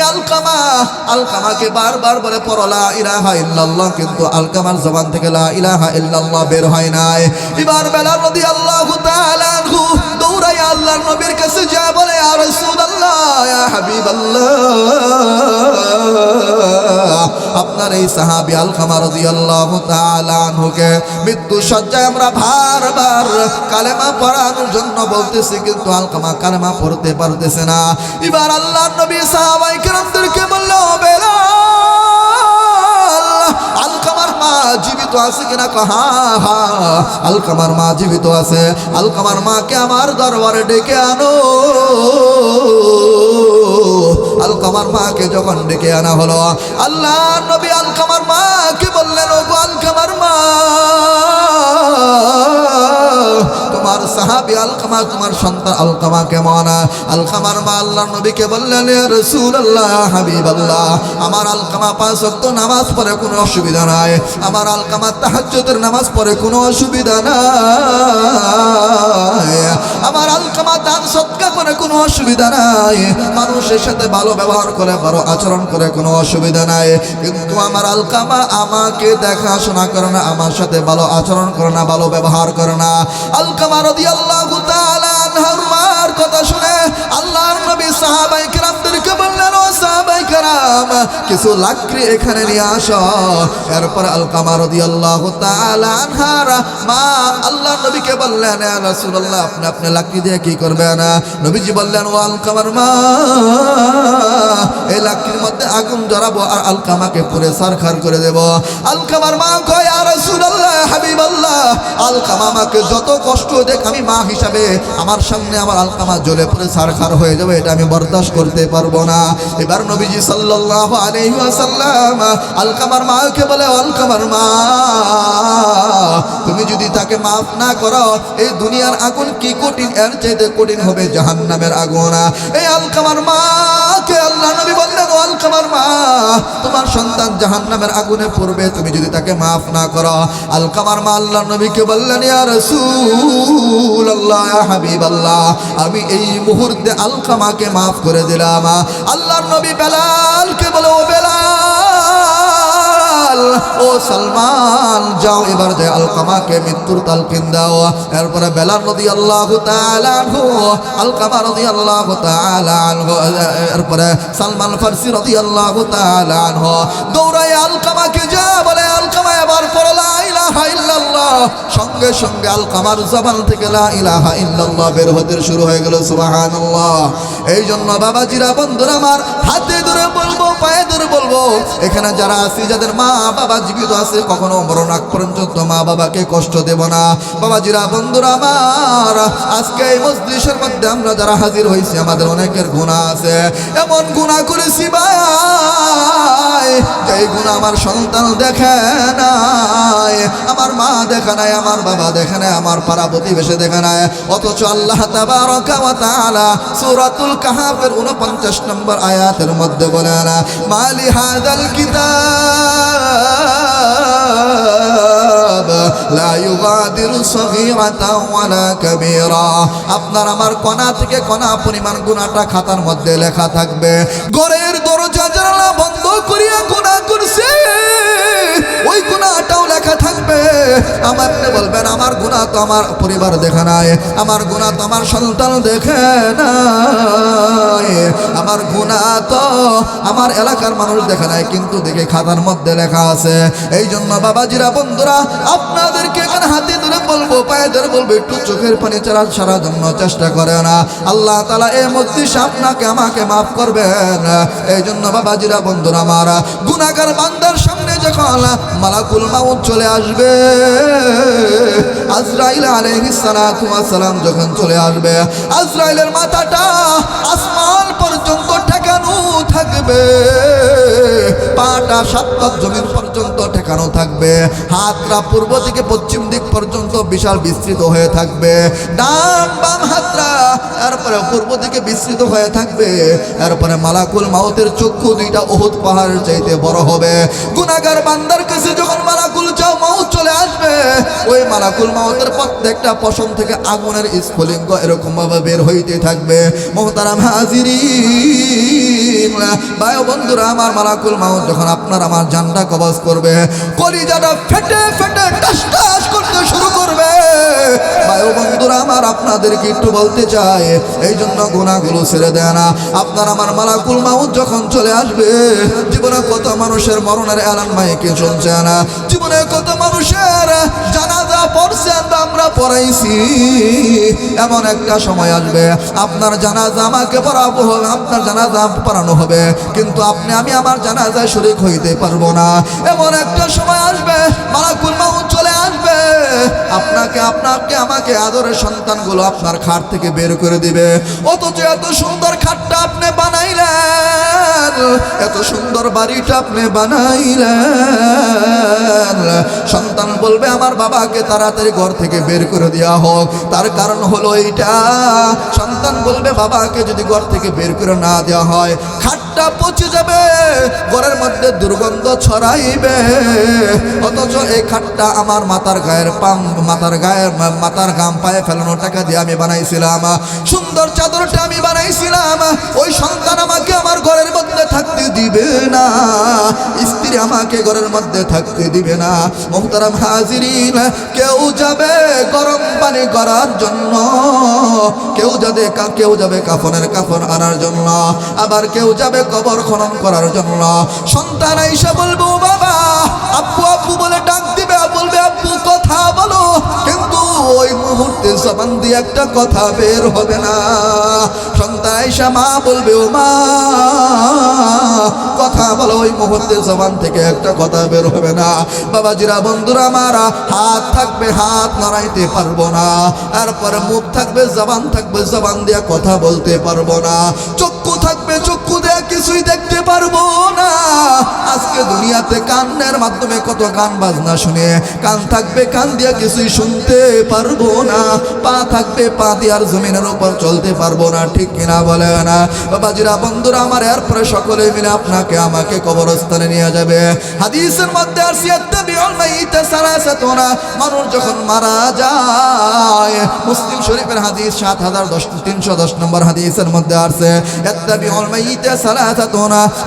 আলকামাকে বারবার বলে পড়ো লা ইলাহা ইল্লাল্লাহ, কিন্তু আলকামার জবান থেকে লা ইলাহা ইল্লাল্লাহ বের হয় নাই। এবার বেলাল রাদিয়াল্লাহু তাআলা আনহু দৌড়ায় আল্লাহর নবীর কাছে যায়, বলে ইয়া রাসূলুল্লাহ, ইয়া হাবিবাল্লাহ, আপনার এই সাহাবী আলকামা রাদিয়াল্লাহু তাআলা আনহুকে মৃত্যু সজ্জায় আমরা বারবার কালেমা পড়ানোর জন্য বলতেছি, কিন্তু আলকামা কালেমা পড়তে পারতেছে না। এবার আল্লাহর নবী সাহাবায়ে কেরামদেরকে বলল, বেলাল, আলকামার মা জীবিত আছে কিনা? হ্যাঁ, আলকামার মা জীবিত আছে। আলকামার মাকে আমার দরবারে ডেকে আনো। আলকামার মাকে যখন ডেকে আনা হলো, আল্লাহর নবী আলকামার মাকে বললেন, ও গো আলকামার মা, নবী আলকামা তোমার সন্তান আলকামা কেমন? আলকামার মা আল্লাহর নবীকে বললেন ইয়া রাসূলুল্লাহ হাবিবাল্লাহ আমার আলকামা 5 ওয়াক্ত নামাজ পড়ে কোনো অসুবিধা নাই, আমার আলকামা তাহাজ্জুদের নামাজ পড়ে কোনো অসুবিধা নাই, আমার আলকামা দান সদকা করে কোনো অসুবিধা নাই, মানুষের সাথে ভালো ব্যবহার করে ভালো আচরণ করে কোনো অসুবিধা নাই, কিন্তু আমার আলকামা আমাকে দেখাশোনা করে না, আমার সাথে ভালো আচরণ করে না, ভালো ব্যবহার করে না। আলকামা রাদিয়াল্লাহু তাআলা আনহার মার কথা শুনে আল্লাহর নবী সাহাবায়ে কেরামদেরকে বললেন ও সাহাবায়ে কেরাম কিছু লাকড়ি এখানে নিয়ে আসো। এরপর আলকামা রাদিয়াল্লাহু তাআলা আনহার মা আল্লাহর নবীকে বললেন ইয়া রাসূলুল্লাহ আপনি লাকড়ি দিয়ে কি করবেন? নবীজি বললেন ও আলকামার মা এই লাকড়ির মধ্যে আগুন জ্বালাবো আর আলকামাকে পুড়ে ছারখার করে দেব। আলকামার মা কয় ইয়া রাসূলুল্লাহ হাবিবাল্লাহ আলকামা আমাকে যত কষ্ট দেখ আমি মা হিসাবে আমার সামনে আমার আলকামা জ্বলে পুড়ে ছারখার হয়ে যাবে, এটা আমি বরদাস্ত করতে পারবো না। এবার নবীজি সাল্লাল্লাহু আলাইহি ওয়াসাল্লাম আলকামার মাকে বলে আলকামার মা তুমি যদি তাকে মাফ না করো এই দুনিয়ার আগুন কি কঠিন, এর চাইতে কঠিন হবে জাহান্নামের আগুন। এই আলকামার মাকে আল্লাহ নবী বললেন ও আলকামার মা তোমার সন্তান জাহান্নামের আগুনে পড়বে তুমি যদি তাকে মাফ না করো। আলকামার মা আল্লাহ নবীকে বললেন ইয়া রাসূলুল্লাহ ইয়া হাবিবাল্লাহ আমি এই মুহূর্তে আলকামাকে মাফ করে দিলাম। আল্লাহর নবী বেলালকে বলে ও বেলাল ও সালমান যাও এবার যে আলকামাকে মৃত্যুর তালকিন দাও। এরপরে বেলাল রাদিয়াল্লাহু তাআলা আনহু আলকামা রাদিয়াল্লাহু তাআলা আনহু এরপরে সালমান ফারসি রাদিয়াল্লাহু তাআলা আনহু দৌড়ায় আলকামাকে যা বলে আলকামা এবার পড়ো লা ইলাহা ইল্লাল্লাহ। সঙ্গে সঙ্গে আলকামার জবান থেকে লা ইলাহা ইল্লাল্লাহ বের হতে শুরু হয়ে গেল সুবহানাল্লাহ। এই জন্য বাবাজিরা বন্ধুরা আমার হাতে ধরে বলবো পায়ে ধরে বলবো এখানে যারা আছি যাদের মা বাবা জীবিত আছে কখনো মরণ আগ পর্যন্ত মা বাবাকে কষ্ট দেব না। বাবাজিরা বন্ধুরা আমার আজকে এই মজলিসের মধ্যে আমরা যারা হাজির হয়েছি আমাদের অনেকের গুনাহ আছে, এমন গুনাহ করেছি ভাই যে গুনাহ আমার সন্তান দেখে নাই, আমার মা দেখে নাই, আমার বাবা দেখে নাই, আমার পাড়া প্রতিবেশী দেখে নাই, অথচ আল্লাহ তাবারাকা ওয়া তাআলা সূরাতুল কাহাফের 49 নম্বর আয়াতের মধ্যে বলেন মালি হাযাল কিতাব লা ইউগাদিরু সগীরাতাও ওয়ালা কাবীরা। আপনার আমার কণা থেকে কণা পরিমাণ গুনাহটা খাতার মধ্যে লেখা থাকবে। ঘরের দরজা জানালা বন্ধ করিয়া গুনাহ করছে ওই গুনাহটাও লেখা থাকবে। আমার বলবেন আমার গুনাহ তো আমার পরিবার দেখে নাই, আমার গুনাহ তো আমার সন্তান দেখে নাই, আমার গুনাহ তো আমার এলাকার মানুষ দেখে নাই, কিন্তু দেখে খাতার মধ্যে লেখা আছে। এই জন্য বাবাজিরা বন্ধুরা আপনাদেরকে এখানে হাতে ধরে বলবো পায়ে ধরে বলবো একটু চোখের পানি ছাড়ার জন্য চেষ্টা করে না। আল্লাহ তাআলা এই মজলিস আপনাকে আমাকে মাফ করবেন। এই জন্য বাবাজিরা বন্ধুরা আমার গুনাহগার বান্দার সামনে যখন মালাকুল মাউত চলে আসবে, আজরাইল আলাইহিস সালাতু ওয়াস সালাম যখন চলে আসবে, আজরাইলের মাথাটা আসমান পর্যন্ত ঠেকানো থাকবে, পাটা সাত জমিন পর্যন্ত ঠেকানো থাকবে, হাতটা পূর্ব থেকে পশ্চিম দিক পর্যন্ত বিশাল বিস্তৃত হয়ে থাকবে, ডান বাম হাতটা এরপরে পূর্ব দিকে বিস্তৃত হয়ে থাকবে। এরপরে মালাকুল মাউতের চক্ষু দুইটা উহুদ পাহাড়ের চাইতে বড় হবে। গুনাহগার বান্দার কাছে যখন মালাকুল মাউত চলে আসবে ওই মালাকুল মাউতের প্রত্যেকটা পশম থেকে আগুনের স্ফুলিঙ্গ এরকম ভাবে বের হইতে থাকবে। মুহতারাম হাজিরিন ভাই বন্ধুরা আমার মালাকুল মাউত যখন আপনার আমার জানটা কবজ করবে কলিজাটা ফেটে ফেটে টাস টাস করতে শুরু করবে। ভাই বন্ধুরা আমার আপনাদেরকে একটু বলতে চাই এই জন্য গুনাহগুলো ছেড়ে দেয় না। আপনার আমার মালাকুল মাউত যখন চলে আসবে জীবনে কত মানুষের মরণের এলান মাইকে শুনছে না, জীবনে কত মানুষের জানাজা পড়ছেন বা আমরা পড়াইছি, এমন একটা সময় আসবে আপনার জানাজা আমাকে পড়াবো হবে, আপনার জানাজা পড়ানো হবে কিন্তু আমি আমার জানাজায় শরীক হইতে পারবো না। এমন একটা সময় আসবে মালাকুল মাউত চলে আসবে আপনাকে আমাকে আদরের সন্তানগুলো আপনার খাট থেকে বের করে দিবে, অথচ এত সুন্দর খাটটা আপনি বানাইলেন, এত সুন্দর বাড়িটা আপনি বানাইলেন। সন্তান বলবে আমার বাবাকে তাড়াতাড়ি ঘর থেকে বের করে দেওয়া হোক। তার কারণ হলো এইটা, সন্তান বলবে বাবাকে যদি ঘর থেকে বের করে না দেওয়া হয় খাটটা পচে যাবে, ঘরের মধ্যে দুর্গন্ধ ছড়াইবে, অথচ এই খাটটা আমার মাথার ঘাম পায়ে ফেলানো টাকা দিয়ে আমি বানাইছিলাম, সুন্দর চাদরটা আমি বানাইছিলাম, ওই সন্তান আমাকে আমার ঘরের মধ্যে থাকতে দিবে না, স্ত্রী আমাকে ঘরের মধ্যে থাকতে দিবে না। মুহতারাম হাজিরিন, কেউ যাবে গরম পানি করার জন্য, কেউ যাবে কাফনের কাফন আনার জন্য, আবার কেউ যাবে কবর খনন করার জন্য। সন্তান আইসা বলবো বাবা, আব্বু আব্বু বলে ডাক দিবে, বলবে আব্বু কথা বলো, কিন্তু ওই মুহূর্তে জবান দিয়ে একটা কথা বের হবে না। সন্তান আইসা মা বলবে ও মা কথা বলো, ওই মুহূর্তে জবান থেকে একটা কথা বের হবে না। বাবাজিরা বন্ধুরা আমারা, হাত থাকবে হাত নাড়াইতে পারবো না, তারপরে মুখ থাকবে জবান দিয়ে কথা বলতে পারবো না, চক্ষু থাকবে চক্ষু দিয়ে কিছুই দেখতে পারবো না। আজকে দুনিয়াতে কানের মাধ্যমে কত গান বাজনা শুনে, কান থাকবে কান দিয়ে কিছুই শুনতে পারবো না, পা থাকবে পা দিয়ে আর জমিনের উপর চলতে পারবো না, ঠিক কিনা বলে না বাবাজিরা বন্ধুরা আমার। এরপরে সকলে মিলে আপনাকে আমাকে কবরস্থানে নিয়ে যাবে। হাদিসের মধ্যে আসছে মানুষ যখন মারা যায়, মুসলিম শরীফের হাদিস 7310 নম্বর হাদিসের মধ্যে আসছে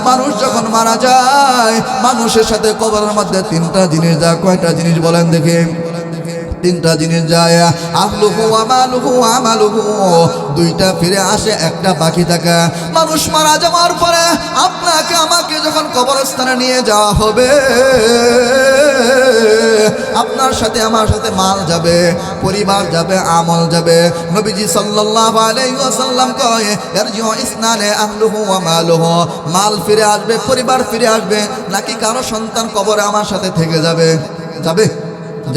মানুষ যখন মারা যায়, মানুষের সাথে কবরের মধ্যে তিনটা জিনিস যায়। কয়টা জিনিস বলেন দেখি? তিনটা জিনিস যায়, আহলুহু আমালুহু আমালুহু, দুইটা ফিরে আসে, একটা বাকি থাকে। মানুষ মারা যাওয়ার পরে আপনাকে আমাকে যখন কবরস্থানে নিয়ে যাওয়া হবে, আপনার সাথে আমার সাথে মাল যাবে, পরিবার যাবে, আমল যাবে। নবীজি সাল্লাল্লাহু আলাইহি ওয়াসাল্লাম কয় ইয়ারজিউ ইসনানে আহলুহু ওয়া মালুহু, মাল ফিরে আসবে, পরিবার ফিরে আসবে, নাকি কারো সন্তান কবরে আমার সাথে থেকে যাবে?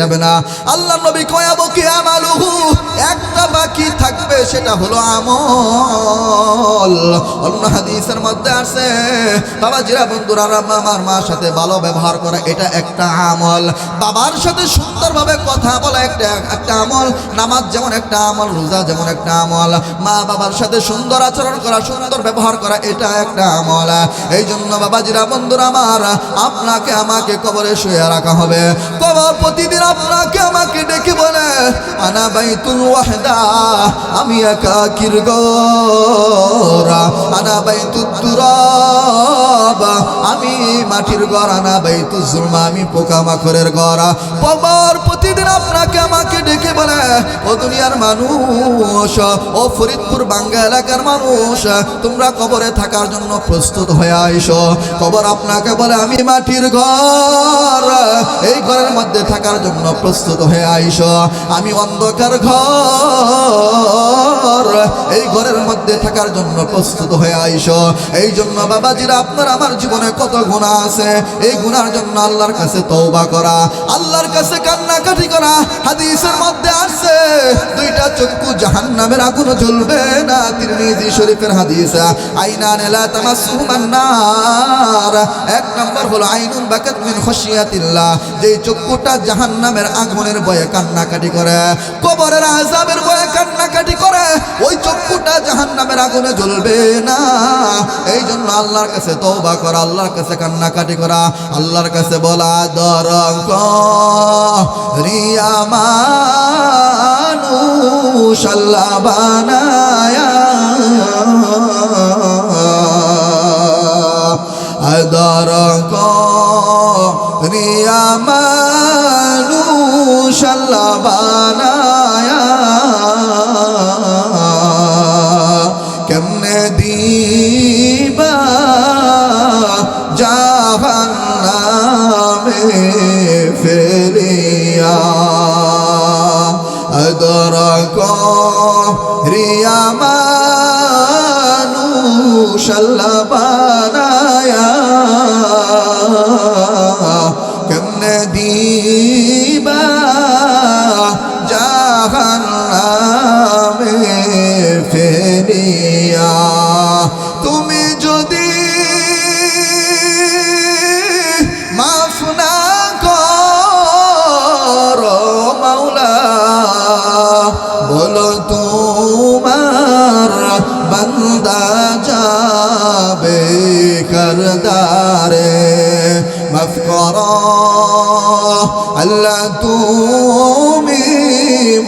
যাবে না। আল্লাহ নবী কয় আবকি আমালুহু, একটা বাকি থাকবে, সেটা হলো আমল। অন্য হাদিসের মধ্যে আছে বাবাজিরা বন্ধুরা, আমার মার সাথে ভালো ব্যবহার করা এটা একটা আমল, বাবার সাথে সুন্দরভাবে কথা বলা একটা আমল, নামাজ যেমন একটা আমল, রোজা যেমন একটা আমল, মা বাবার সাথে সুন্দর আচরণ করা, সুন্দর ব্যবহার করা এটা একটা আমল। এই জন্য বাবাজিরা বন্ধুরা আমার, আপনাকে আমাকে কবরে শুয়ে রাখা হবে। কবর প্রতিদিন আপনাকে আমাকে ডেকে বলে আনা বাইতুল ওয়াহদা, আমি একাকির ঘর, আনা বাইতুত তুরাব, আমি মাটির ঘর, আনা বাইতুজ জুলমা, আমি পোকামাকড়ের ঘর। কবর প্রতিদিন আপনাকে আমাকে ডেকে বলে ও দুনিয়ার মানুষ, ও ফরিদপুর বাঙ্গা এলাকার মানুষ, তোমরা কবরে থাকার জন্য প্রস্তুত হয়ে আইসো। কবর আপনাকে বলে আমি মাটির ঘর, এই ঘরের মধ্যে থাকার জন্য প্রস্তুত হয়ে আইসো। আমি অন্ধকার ঘর, এই ঘরের মধ্যে থাকার জন্য প্রস্তুত হয়ে আইসো। এই জন্য বাবাজিরা আপনার আমার জীবনে কত গুনাহ আছে, এই গুনার জন্য আল্লাহর কাছে তওবা করা, আল্লাহর কাছে কান্নাকাটি করা। হাদিসের মধ্যে আসছে দুইটা চক্ষু জাহান্নামের আগুনে জ্বলবে না, তিরমিজি শরীফের হাদিস। আইনান লা তামাসসুহুমান নার, এক নম্বর হলো আইনুন বাকাত মিন খাশিয়াতিল্লাহ, যেই চক্ষুটা জাহান্নামের আগুনের ভয়ে কান্নাকাটি করে, কবরের আযাবের ভয়ে কান্নাকাটি করে, ওই চক্ষুটা জাহান্নামের আগুনে জ্বলবে না। এই জন্য আল্লাহর কাছে তওবা করা, আল্লাহর কাছে কান্নাকাটি করা, আল্লাহর কাছে বলা দরক রিয়া মানুষ আল্লাহ বানায়া, দরক রিয়া মানুষ আল্লাহ বানায়া, কেমনে দিবা জাহান্নামে ফেলিয়া, দরক রিয়া মানুষ আল্লাহ বানায়া, কেমনে দিবা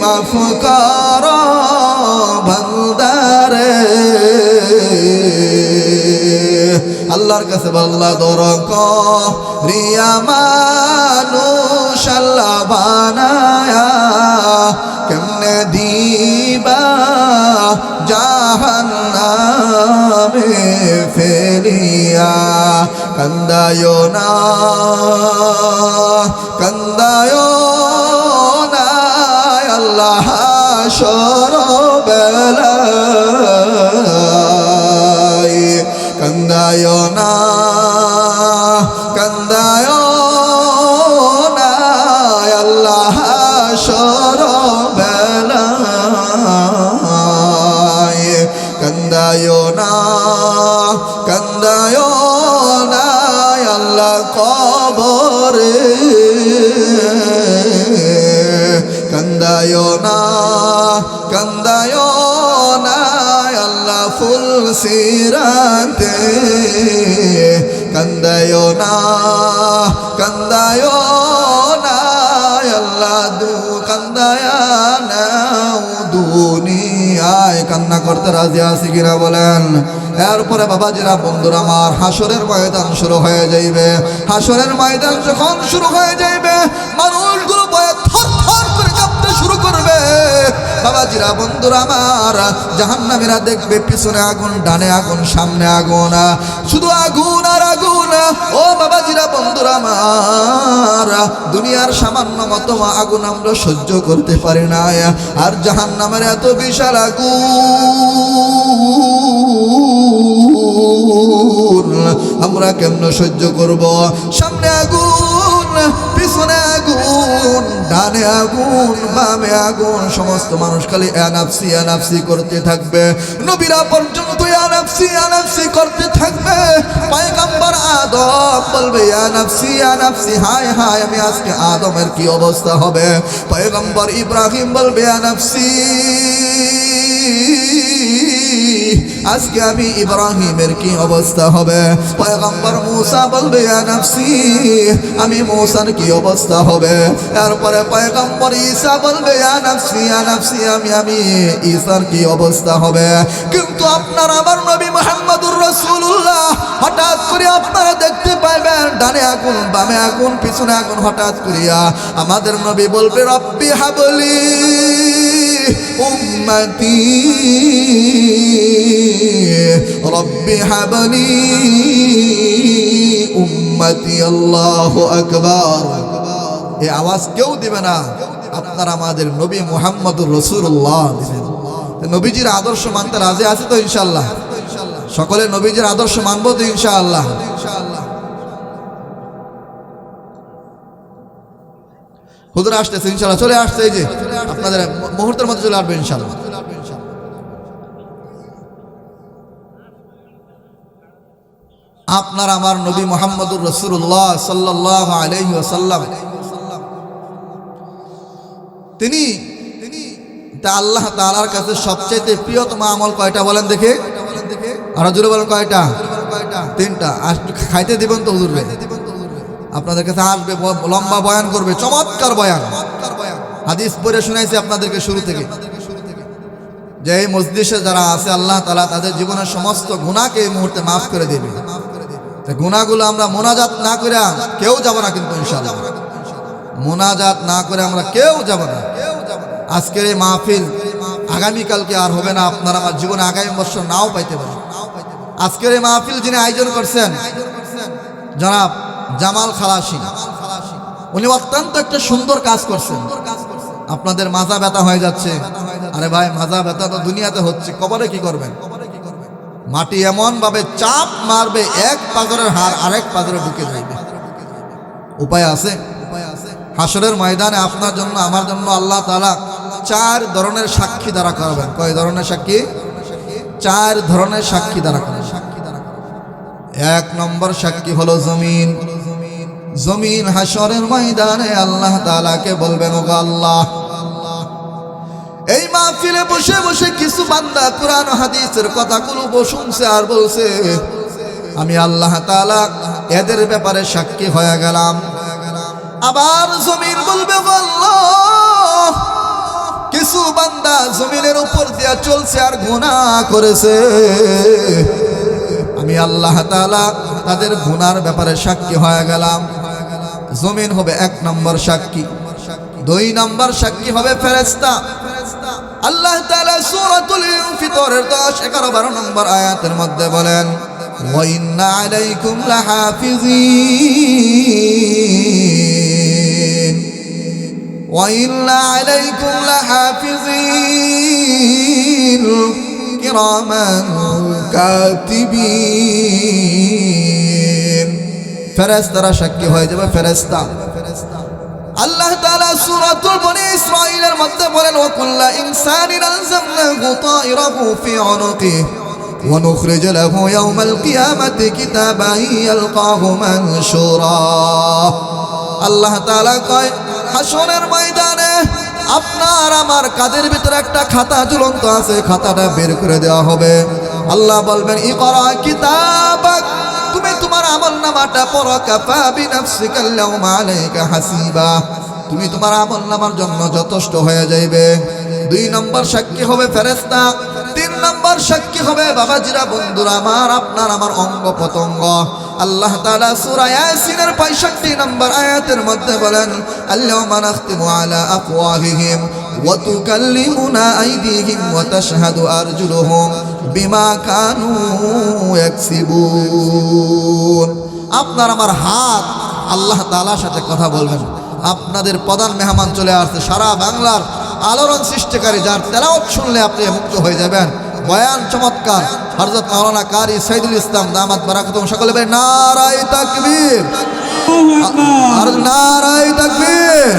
মাফ কর বান্দারে। আল্লাহর কাছে বল্লা দরক রিয়া মানুষ আল্লাহ বানায়া কেমনে দিবা জাহান্নামে ফেলিয়া। কান্দায়ো না কান্দায়ো না আল্লাহ হাসর বেলায়। কান্দায়ো না কান্দায়ো না আল্লাহ হাসর বেলায়। কান্দায়ো না কান্দায়ো না আল্লাহ কবরে। কান্দায়ো না কান্দায়ো না আল্লাহ ফুল সিরাতে। কান্দায়ো না কান্দায়ো না আল্লাহ কান্দায়া নাও দুনিয়ায়। কান্না করতে রাজি আছি কিনা বলেন? এরপরে বাবাজিরা বন্ধুরা আমার, হাসরের ময়দান শুরু হয়ে যাইবে। হাসরের ময়দান যখন শুরু হয়ে যাইবে মানুষগুলো ভয়ে থরথর করে কাঁপতে শুরু করবে। বাবাজিরা বন্ধুরা আমার, জাহান্নামীরা দেখবে পিছনে আগুন, ডানে আগুন, সামনে আগুন, শুধু আগুন আর আগুন। ও বাবাজিরা বন্ধুরা আমার, দুনিয়ার সামান্য মতো আগুন আমরা সহ্য করতে পারি না, আর জাহান্নামের এত বিশাল আগুন আমরা কেমন সহ্য করব? সামনে আগুন, পিছনে আগুন, ডানে আগুন, বামে আগুন, সমস্ত মানুষ খালি আনাফসি আনাফসি করতে থাকবে। নবীরা পর্যন্ত আনাফসি আনাফসি করতে থাকবে। পয়গম্বর আদম বলবে আনাফসি আনাফসি, হায় হায় আমি আজকে আদমের কি অবস্থা হবে। পয়গম্বর ইব্রাহিম বলবে আনাফসি, আজকে আমি ইব্রাহিমের কি অবস্থা হবে। পয়গম্বর মুসা বলবে ইয়া নাফসি, আমি মুসার কি অবস্থা হবে। এরপরে পয়গম্বর ঈসা বলবে ইয়া নাফসি ইয়া নাফসি, আমি ঈসার কি অবস্থা হবে। কিন্তু আপনার আমার নবী মুহাম্মদুর রাসূলুল্লাহ হঠাৎ করে আপনারা দেখতে পাইবেন ডানে আগুন, বামে আগুন, পিছনে আগুন। হঠাৎ করিয়া আমাদের নবী বলবে রব্বি হাবলি উম্মতি রব্বি হাবলি উম্মতি। আল্লাহু আকবার। এই আওয়াজ কেউ দিবে না, আপনারা আমাদের নবী মুহাম্মদুর রাসূলুল্লাহ দিবেন। নবীজির আদর্শ মানতে রাজি আছে তো ইনশাআল্লাহ? সকলে নবীজির আদর্শ মানবো তো ইনশাআল্লাহ? হুজুর আসতেছে ইনশাআল্লাহ, চলে আসছে, এই যে আপনাদের মুহূর্তের মধ্যে চলে আসবে ইনশাআল্লাহ। আপনার আমার নবী মুহাম্মদুর রাসূলুল্লাহ সাল্লাল্লাহু আলাইহি ওয়াসাল্লাম তিনি আল্লাহ তাআলার কাছে সবচেয়ে প্রিয়তম আমল কয়টা বলেন দেখে? আরো জোরে বলেন কয়টা? তিনটা। খাইতে দিবেন তো হুজুর? আপনাদের কাছে আসবে, লম্বা বয়ান করবে, চমৎকার বয়ান। হাদিস পড়ে শোনাইছি আপনাদেরকে শুরু থেকে, যে এই মজলিসে যারা আছে আল্লাহ তাআলা তাদের জীবনের সমস্ত গুনাহকে এই মুহূর্তে মাফ করে দেবে। গুনাহগুলো আমরা মোনাজাত না করে কেউ যাব না, কিন্তু ইনশাআল্লাহ মোনাজাত না করে আমরা কেউ যাব না। আজকের এই মাহফিল আগামীকালকে আর হবে না, আপনারা আমার জীবনে আগামী বছর নাও পাইতে পারেন। আজকের এই মাহফিল যিনি আয়োজন করছেন জনাব জামাল খালাসি, উনি অত্যন্ত একটা সুন্দর কাজ করছেন। আপনাদের মাজা ব্যথা হয়ে যাচ্ছে, আরে ভাই মাজা ব্যথা তো দুনিয়াতে হচ্ছে, কবরে কি করবেন? মাটি এমন ভাবে চাপ মারবে এক পাজরের হাড় আরেক পাজরে ঢুকে যাবে। উপায় আছে? হাসরের ময়দানে আপনার জন্য আমার জন্য আল্লাহ তাআলা 4 ধরনের সাক্ষী দ্বারা করবেন। কয় ধরনের সাক্ষী? 4 ধরনের সাক্ষী দ্বারা করবেন। 1 নম্বর সাক্ষী হলো জমিন। জমিন হাসরের ময়দানে আল্লাহ তাআলাকে বলবেন, ওগো আল্লাহ, এই মাহফিলে বসে বসে কিছু বান্দা কোরআন হাদিসের কথাগুলো শুনছে আর বলছে, আমি আল্লাহ তাআলা এদের ব্যাপারে সাক্ষী হয়ে গেলাম। আবার জমিন বলবে, আল্লাহ, দিয়া চলছে আর গুনাহ করেছে, আমি আল্লাহ তাআলা তাদের গুনার ব্যাপারে সাক্ষী হয়ে গেলাম। জমিন হবে 1 নম্বর সাক্ষী, 2 নম্বর সাক্ষী হবে ফেরেশতা। আল্লাহ তাআলা সূরাতুল ইনফিতরের 10, 11, 12 নম্বর আয়াতের মধ্যে বলেন, ওয়া ইন্না আলাইকুম লাহাফিজিন, ওয়া ইন্না আলাইকুম লাহাফিজিন কিরামান কাতিবিন। ফেরেশতারা সাক্ষী হয়ে যাবে, ফেরেশতা। আল্লাহ তাআলা সূরাতুল বনী ইসরাঈলের মধ্যে বলেন, ওয়া কুল্লা ইনসানিন আলজামনাহু তায়রাহু ফি উনুকিহি ওয়া নুখরিজু লাহু ইয়াওমাল কিয়ামাতি কিতাবান ইয়ালকাহু মানশুরা। আল্লাহ তাআলা কয়, হাসরের ময়দানে আপনার আমার কাদের ভিতরে একটা খাতা ঝুলন্ত আছে, খাতাটা বের করে দেওয়া হবে। আল্লাহ বলবেন, ইকরা কিতাবাক, তুমি তোমার আমলনামাটা পড়ো, কাফা বিনাফসিকাল ইয়াওমা আলাইকা হাসিবা, তুমি তোমার আমলনামার জন্য যথেষ্ট হয়ে যাইবে। 2 নম্বর সাক্ষী হবে ফেরেশতা, 3 নম্বর সাক্ষী হবে বাবাজিরা বন্ধুরা আমার, আপনার আমার অঙ্গ প্রত্যঙ্গ। আল্লাহ তাআলা সূরা ইয়াসিনের 65 নম্বর আয়াতের মধ্যে বলেন, আল-ইয়াওমা নাখতিমু আলা আফওয়াহিহিম ওয়া তুকাল্লিমুনা আইদিহিম ওয়া তাশহাদু আরজুলুহুম বিমা কানু ইয়াকসিবুন। আপনার আমার হাত আল্লাহ তাআলার সাথে কথা বলবেন। আপনাদের প্রধান মেহমান চলে আসছে, সারা বাংলার আলোড়ন সৃষ্টিকারী, যার তেলাওয়াত শুনলে আপনি মুক্ত হয়ে যাবেন। বয়ান চমৎকার, হযরত মাওলানা কারি সাইদুল ইসলাম দামাত বারাকাতুহুম। সকলে বলেন নারায়ে তাকবীর, আর নারায়ে তাকবীর।